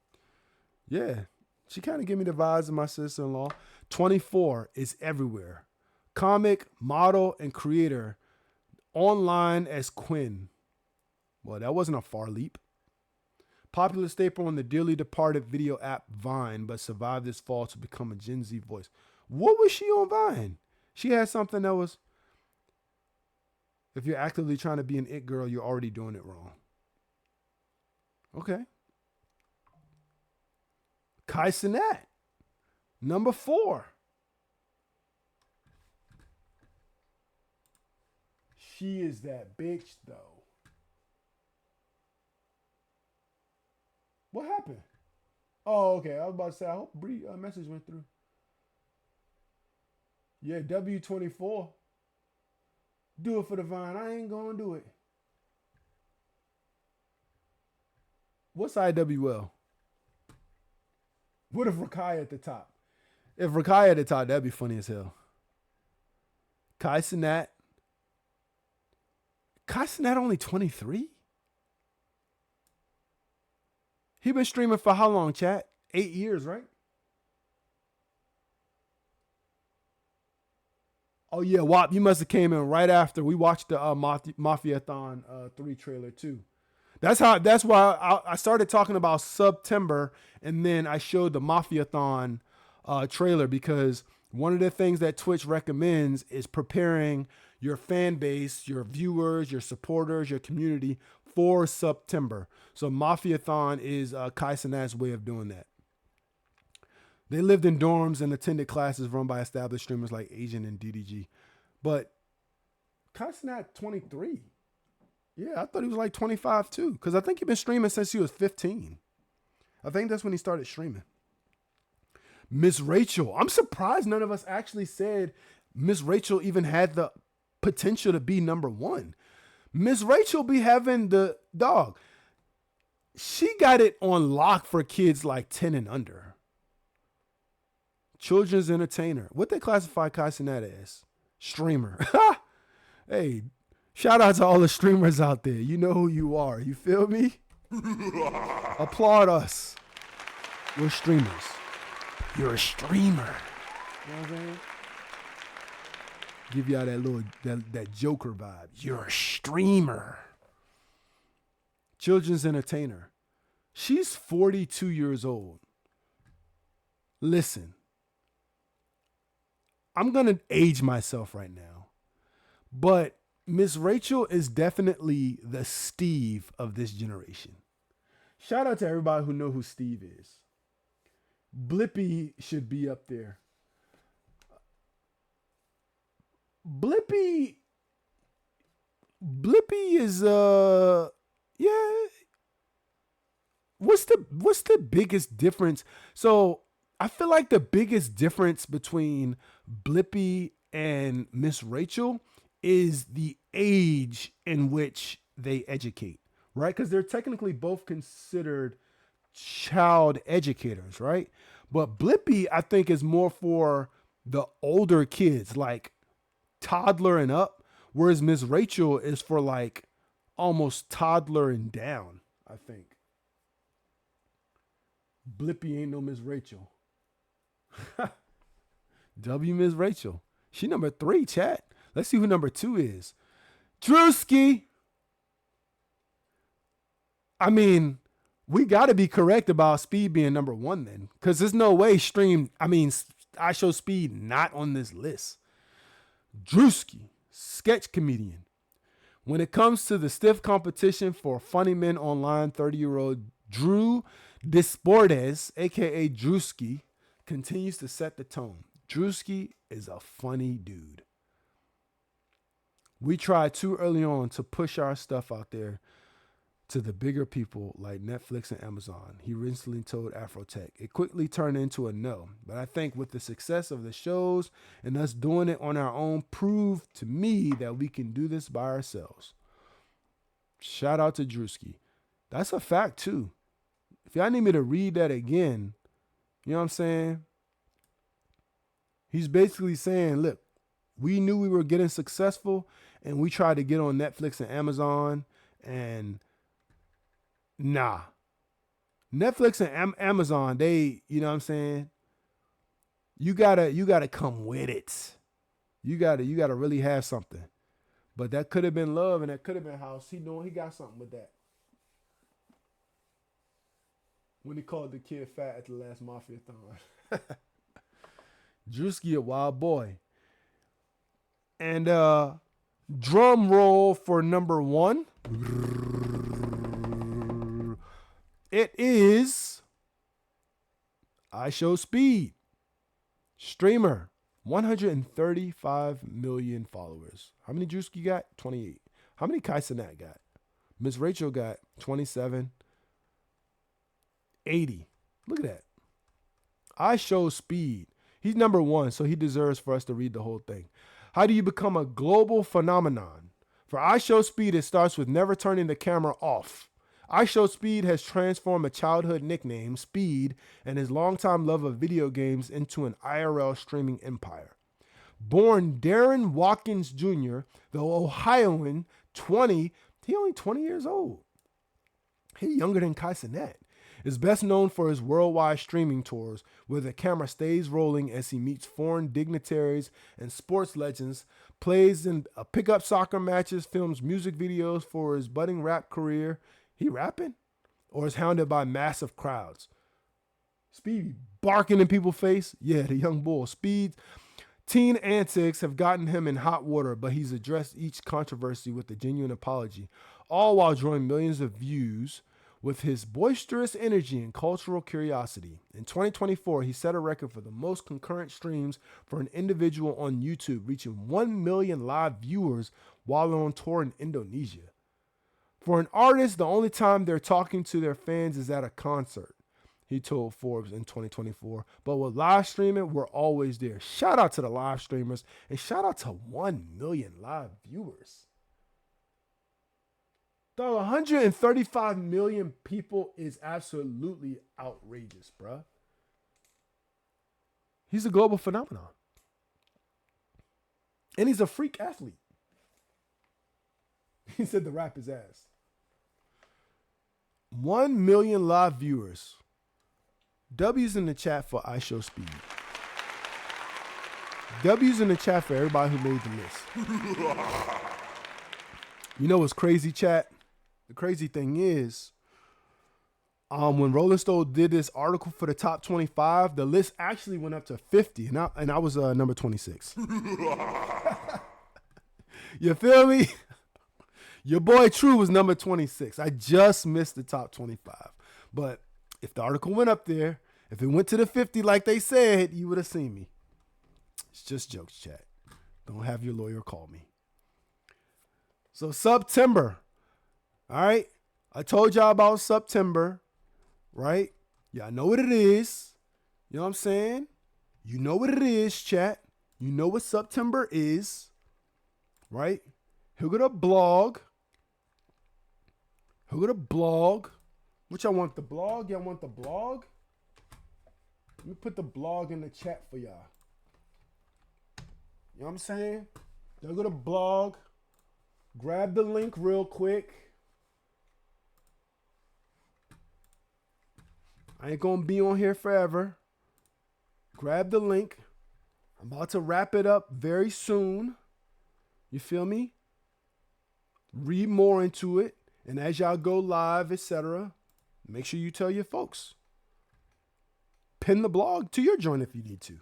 Yeah, she kind of gave me the vibes of my sister-in-law. 24 is everywhere. Comic, model, and creator. Online as Quinn. Well, that wasn't a far leap. Popular staple on the dearly departed video app Vine, but survived this fall to become a Gen Z voice. What was she on Vine? She had something that was, if you're actively trying to be an it girl, you're already doing it wrong. Okay. Kai Cenat, number 4. She is that bitch, though. What happened? Oh, okay. I was about to say, I hope Bree message went through. Yeah, W24. Do it for the vine. I ain't gonna do it. What's IWL? What if Rakai at the top? If Rakai at the top, that'd be funny as hell. Kai Cenat. Kai Cenat only 23? He been streaming for how long, chat? 8 years, right? Oh yeah, WAP, you must have came in right after we watched the Mafiathon 3 trailer too. That's why I started talking about SUBtember, and then I showed the Mafiathon trailer, because one of the things that Twitch recommends is preparing your fan base, your viewers, your supporters, your community for SUBtember. So Mafiathon is Kai Cenat's way of doing that. They lived in dorms and attended classes run by established streamers like Asian and DDG. But Kai Cenat 23. Yeah, I thought he was like 25 too, because I think he's been streaming since he was 15. I think that's when he started streaming. Miss Rachel. I'm surprised none of us actually said Miss Rachel even had the potential to be number one. Miss Rachel be having the dog. She got it on lock for kids like 10 and under. Children's entertainer. What they classify Kai Cenat as? Streamer. Hey, shout out to all the streamers out there. You know who you are. You feel me? Applaud us. We're streamers. You're a streamer. You know what I'm saying? Give y'all that little that Joker vibe. You're a streamer. Children's entertainer. She's 42 years old. Listen. I'm going to age myself right now. But Miss Rachel is definitely the Steve of this generation. Shout out to everybody who know who Steve is. Blippi should be up there. Blippi is yeah. What's the biggest difference? So I feel like the biggest difference between Blippi and Miss Rachel is the age in which they educate, right? Because they're technically both considered child educators, right? But Blippi, I think, is more for the older kids, like toddler and up, whereas Miss Rachel is for like almost toddler and down, I think. Blippi ain't no Miss Rachel. W Miss Rachel. She number 3, chat. Let's see who number 2 is. Drewski. I mean, we got to be correct about Speed being number 1 then, because there's no way I show Speed not on this list. Drewski, sketch comedian. When it comes to the stiff competition for funny men online, 30-year-old Drew Desportes, aka Drewski, continues to set the tone. Drewski is a funny dude. We tried too early on to push our stuff out there to the bigger people like Netflix and Amazon. He recently told Afrotech. It quickly turned into a no. But I think with the success of the shows and us doing it on our own proved to me that we can do this by ourselves. Shout out to Drewski. That's a fact too. If y'all need me to read that again, you know what I'm saying? He's basically saying, look, we knew we were getting successful and we tried to get on Netflix and Amazon, and nah. Netflix and Amazon, they, you know what I'm saying? You gotta come with it. You gotta really have something. But that could have been love and that could have been house. He got something with that. When he called the kid fat at the last Mafiathon. Drewski, a wild boy. And drum roll for number 1. It is I Show Speed. Streamer. 135 million followers. How many Drewski got? 28. How many Kai Cenat got? Miss Rachel got 27. 80. Look at that. I Show Speed. He's number 1, so he deserves for us to read the whole thing. How do you become a global phenomenon? For iShowSpeed, it starts with never turning the camera off. iShowSpeed has transformed a childhood nickname, Speed, and his longtime love of video games into an IRL streaming empire. Born Darren Watkins Jr., the Ohioan, he only 20 years old. He's younger than Kai Cenat. Is best known for his worldwide streaming tours, where the camera stays rolling as he meets foreign dignitaries and sports legends, plays in pickup soccer matches, films music videos for his budding rap career. He rapping? Or is hounded by massive crowds? Speed barking in people's face? Yeah, the young bull. Speed's teen antics have gotten him in hot water, but he's addressed each controversy with a genuine apology, all while drawing millions of views with his boisterous energy and cultural curiosity. In 2024, he set a record for the most concurrent streams for an individual on YouTube, reaching 1 million live viewers while on tour in Indonesia. For an artist, the only time they're talking to their fans is at a concert, he told Forbes in 2024. But with live streaming, we're always there. Shout out to the live streamers, and shout out to 1 million live viewers. Dog, 135 million people is absolutely outrageous, bruh. He's a global phenomenon. And he's a freak athlete. He said the rap is ass. 1 million live viewers. W's in the chat for iShowSpeed. W's in the chat for everybody who made the list. You know what's crazy, chat? The crazy thing is, when Rolling Stone did this article for the top 25, the list actually went up to 50, and I was number 26. You feel me? Your boy True was number 26. I just missed the top 25. But if the article went up there, if it went to the 50 like they said, you would have seen me. It's just jokes, chat. Don't have your lawyer call me. So SUBtember. All right. I told y'all about SUBtember, right? Y'all know what it is. You know what I'm saying? You know what it is, chat. You know what SUBtember is, right? He'll go to blog. He'll go to blog. Which I want the blog. Y'all want the blog? Let me put the blog in the chat for y'all. You know what I'm saying? Y'all go to blog. Grab the link real quick. I ain't gonna be on here forever. Grab the link. I'm about to wrap it up very soon. You feel me? Read more into it. And as y'all go live, etc., make sure you tell your folks. Pin the blog to your joint if you need to.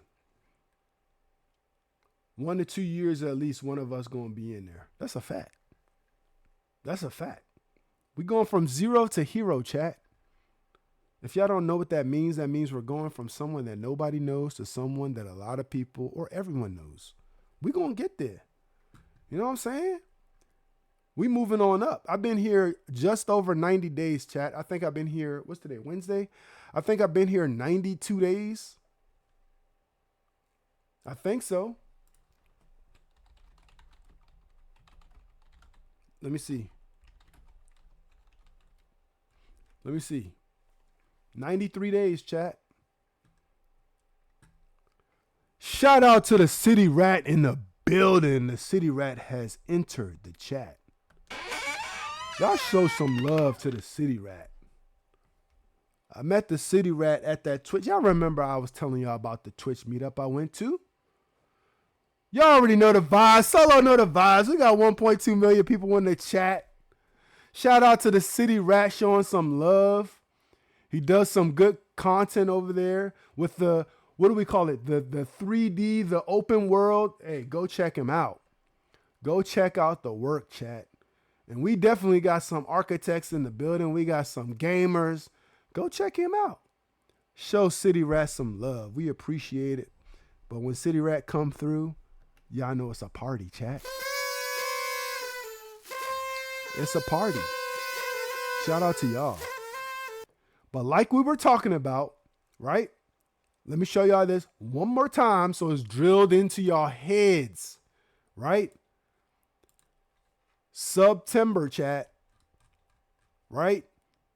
1 to 2 years at least, one of us gonna be in there. That's a fact. That's a fact. We going from zero to hero, chat. If y'all don't know what that means we're going from someone that nobody knows to someone that a lot of people or everyone knows. We gonna get there. You know what I'm saying? We moving on up. I've been here just over 90 days, chat. I think I've been here, what's today, Wednesday? I think I've been here 92 days. I think so. Let me see. 93 days, chat. Shout out to the City Rat in the building. The City Rat has entered the chat. Y'all show some love to the City Rat. I met the City Rat at that Twitch. Y'all remember I was telling y'all about the Twitch meetup I went to? Y'all already know the vibes. Solo know the vibes. We got 1.2 million people in the chat. Shout out to the City Rat showing some love. He does some good content over there with the, what do we call it? The 3D, the open world. Hey, go check him out. Go check out the work, chat. And we definitely got some architects in the building. We got some gamers. Go check him out. Show City Rat some love. We appreciate it. But when City Rat come through, y'all know it's a party, chat. It's a party. Shout out to y'all. But like we were talking about, right? Let me show y'all this one more time so it's drilled into y'all heads, right? SUBtember, chat, right?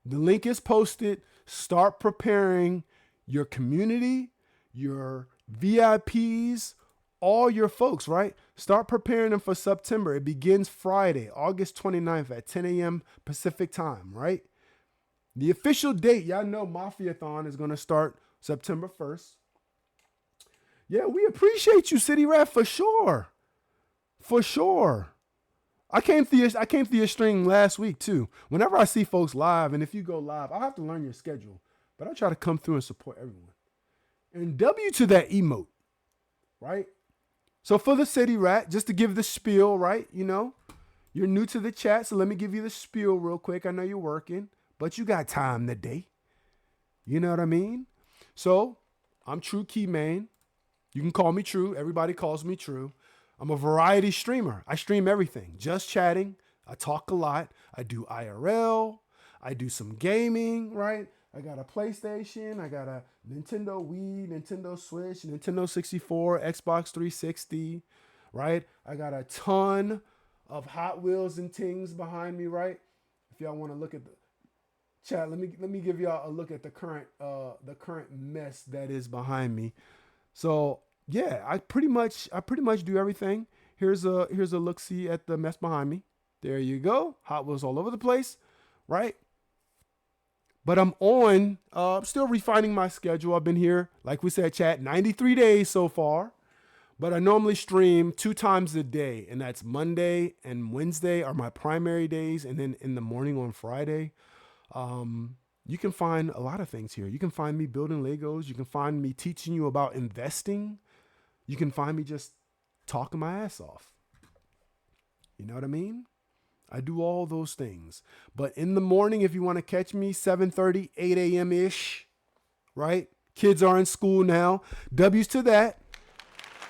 The link is posted. Start preparing your community, your VIPs, all your folks, right? Start preparing them for SUBtember. It begins Friday, August 29th at 10 a.m. Pacific time, right? The official date, y'all know Mafiathon is going to start September 1st. Yeah, we appreciate you, City Rat, for sure. For sure. I came through your stream last week too. Whenever I see folks live, and if you go live, I'll have to learn your schedule. But I try to come through and support everyone. And W to that emote, right? So for the City Rat, just to give the spiel, right? You know, you're new to the chat, so let me give you the spiel real quick. I know you're working, but you got time today. You know what I mean? So I'm True Key Main. You can call me True. Everybody calls me True. I'm a variety streamer. I stream everything. Just chatting. I talk a lot. I do IRL. I do some gaming, right? I got a PlayStation. I got a Nintendo Wii, Nintendo Switch, Nintendo 64, Xbox 360, right? I got a ton of Hot Wheels and things behind me, right? If y'all want to look at the chat, let me give y'all a look at the current mess that is behind me. So yeah, I pretty much do everything. Here's a look-see at the mess behind me. There you go. Hot Wheels all over the place, right? But I'm still refining my schedule. I've been here, like we said, chat, 93 days so far. But I normally stream 2 times a day, and that's Monday and Wednesday are my primary days, and then in the morning on Friday. You can find a lot of things here. You can find me building Legos. You can find me teaching you about investing. You can find me just talking my ass off. You know what I mean? I do all those things. But in the morning, if you want to catch me, 7:30, 8 a.m.-ish, right? Kids are in school now. W's to that.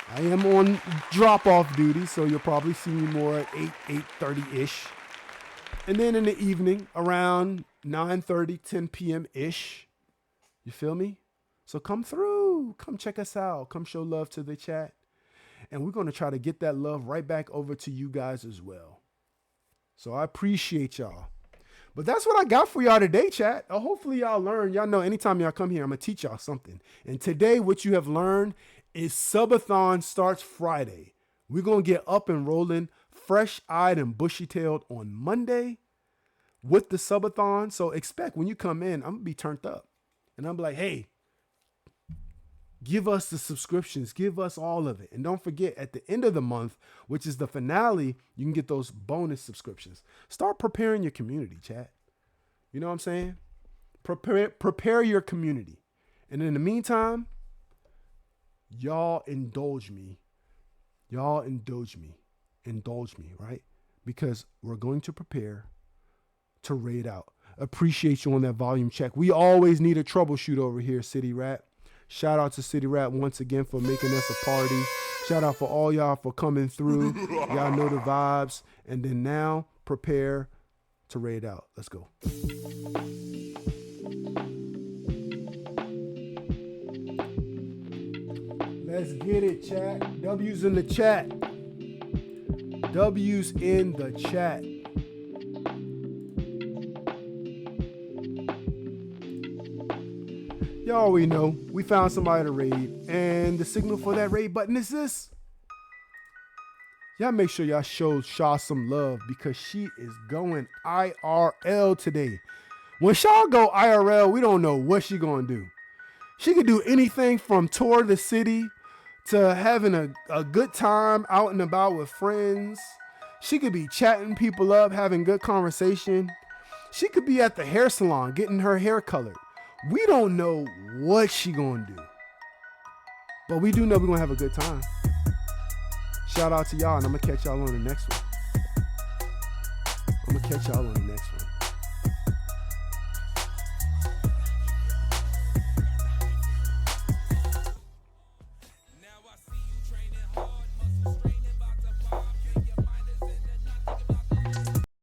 I am on drop-off duty, so you'll probably see me more at 8:30-ish. And then in the evening, around 9:30, 10 p.m.-ish. You feel me? So come through. Come check us out. Come show love to the chat. And we're going to try to get that love right back over to you guys as well. So I appreciate y'all. But that's what I got for y'all today, chat. Hopefully y'all learn. Y'all know anytime y'all come here, I'm going to teach y'all something. And today what you have learned is Subathon starts Friday. We're going to get up and rolling, fresh-eyed and bushy-tailed on Monday with the Subathon. So expect when you come in, I'm going to be turned up. And I'm like, hey, give us the subscriptions. Give us all of it. And don't forget, at the end of the month, which is the finale, you can get those bonus subscriptions. Start preparing your community, chat. You know what I'm saying? Prepare your community. And in the meantime, y'all indulge me. Indulge me, right? Because we're going to prepare to raid out. Appreciate you on that volume check. We always need a troubleshoot over here, City Rat. Shout out to City Rat once again for making us a party. Shout out for all y'all for coming through. Y'all know the vibes. And then now prepare to raid out. Let's go. Let's get it, chat. W's in the chat. W's in the chat. Y'all already know we found somebody to raid, and the signal for that raid button is this. Y'all make sure y'all show Shaw some love because she is going IRL today. When Shaw go IRL, we don't know what she gonna do. She could do anything from tour the city to having a good time out and about with friends. She could be chatting people up, having good conversation. She could be at the hair salon getting her hair colored. We don't know what she gonna do, but we do know we're gonna have a good time. Shout out to y'all, and I'm gonna catch y'all on the next one.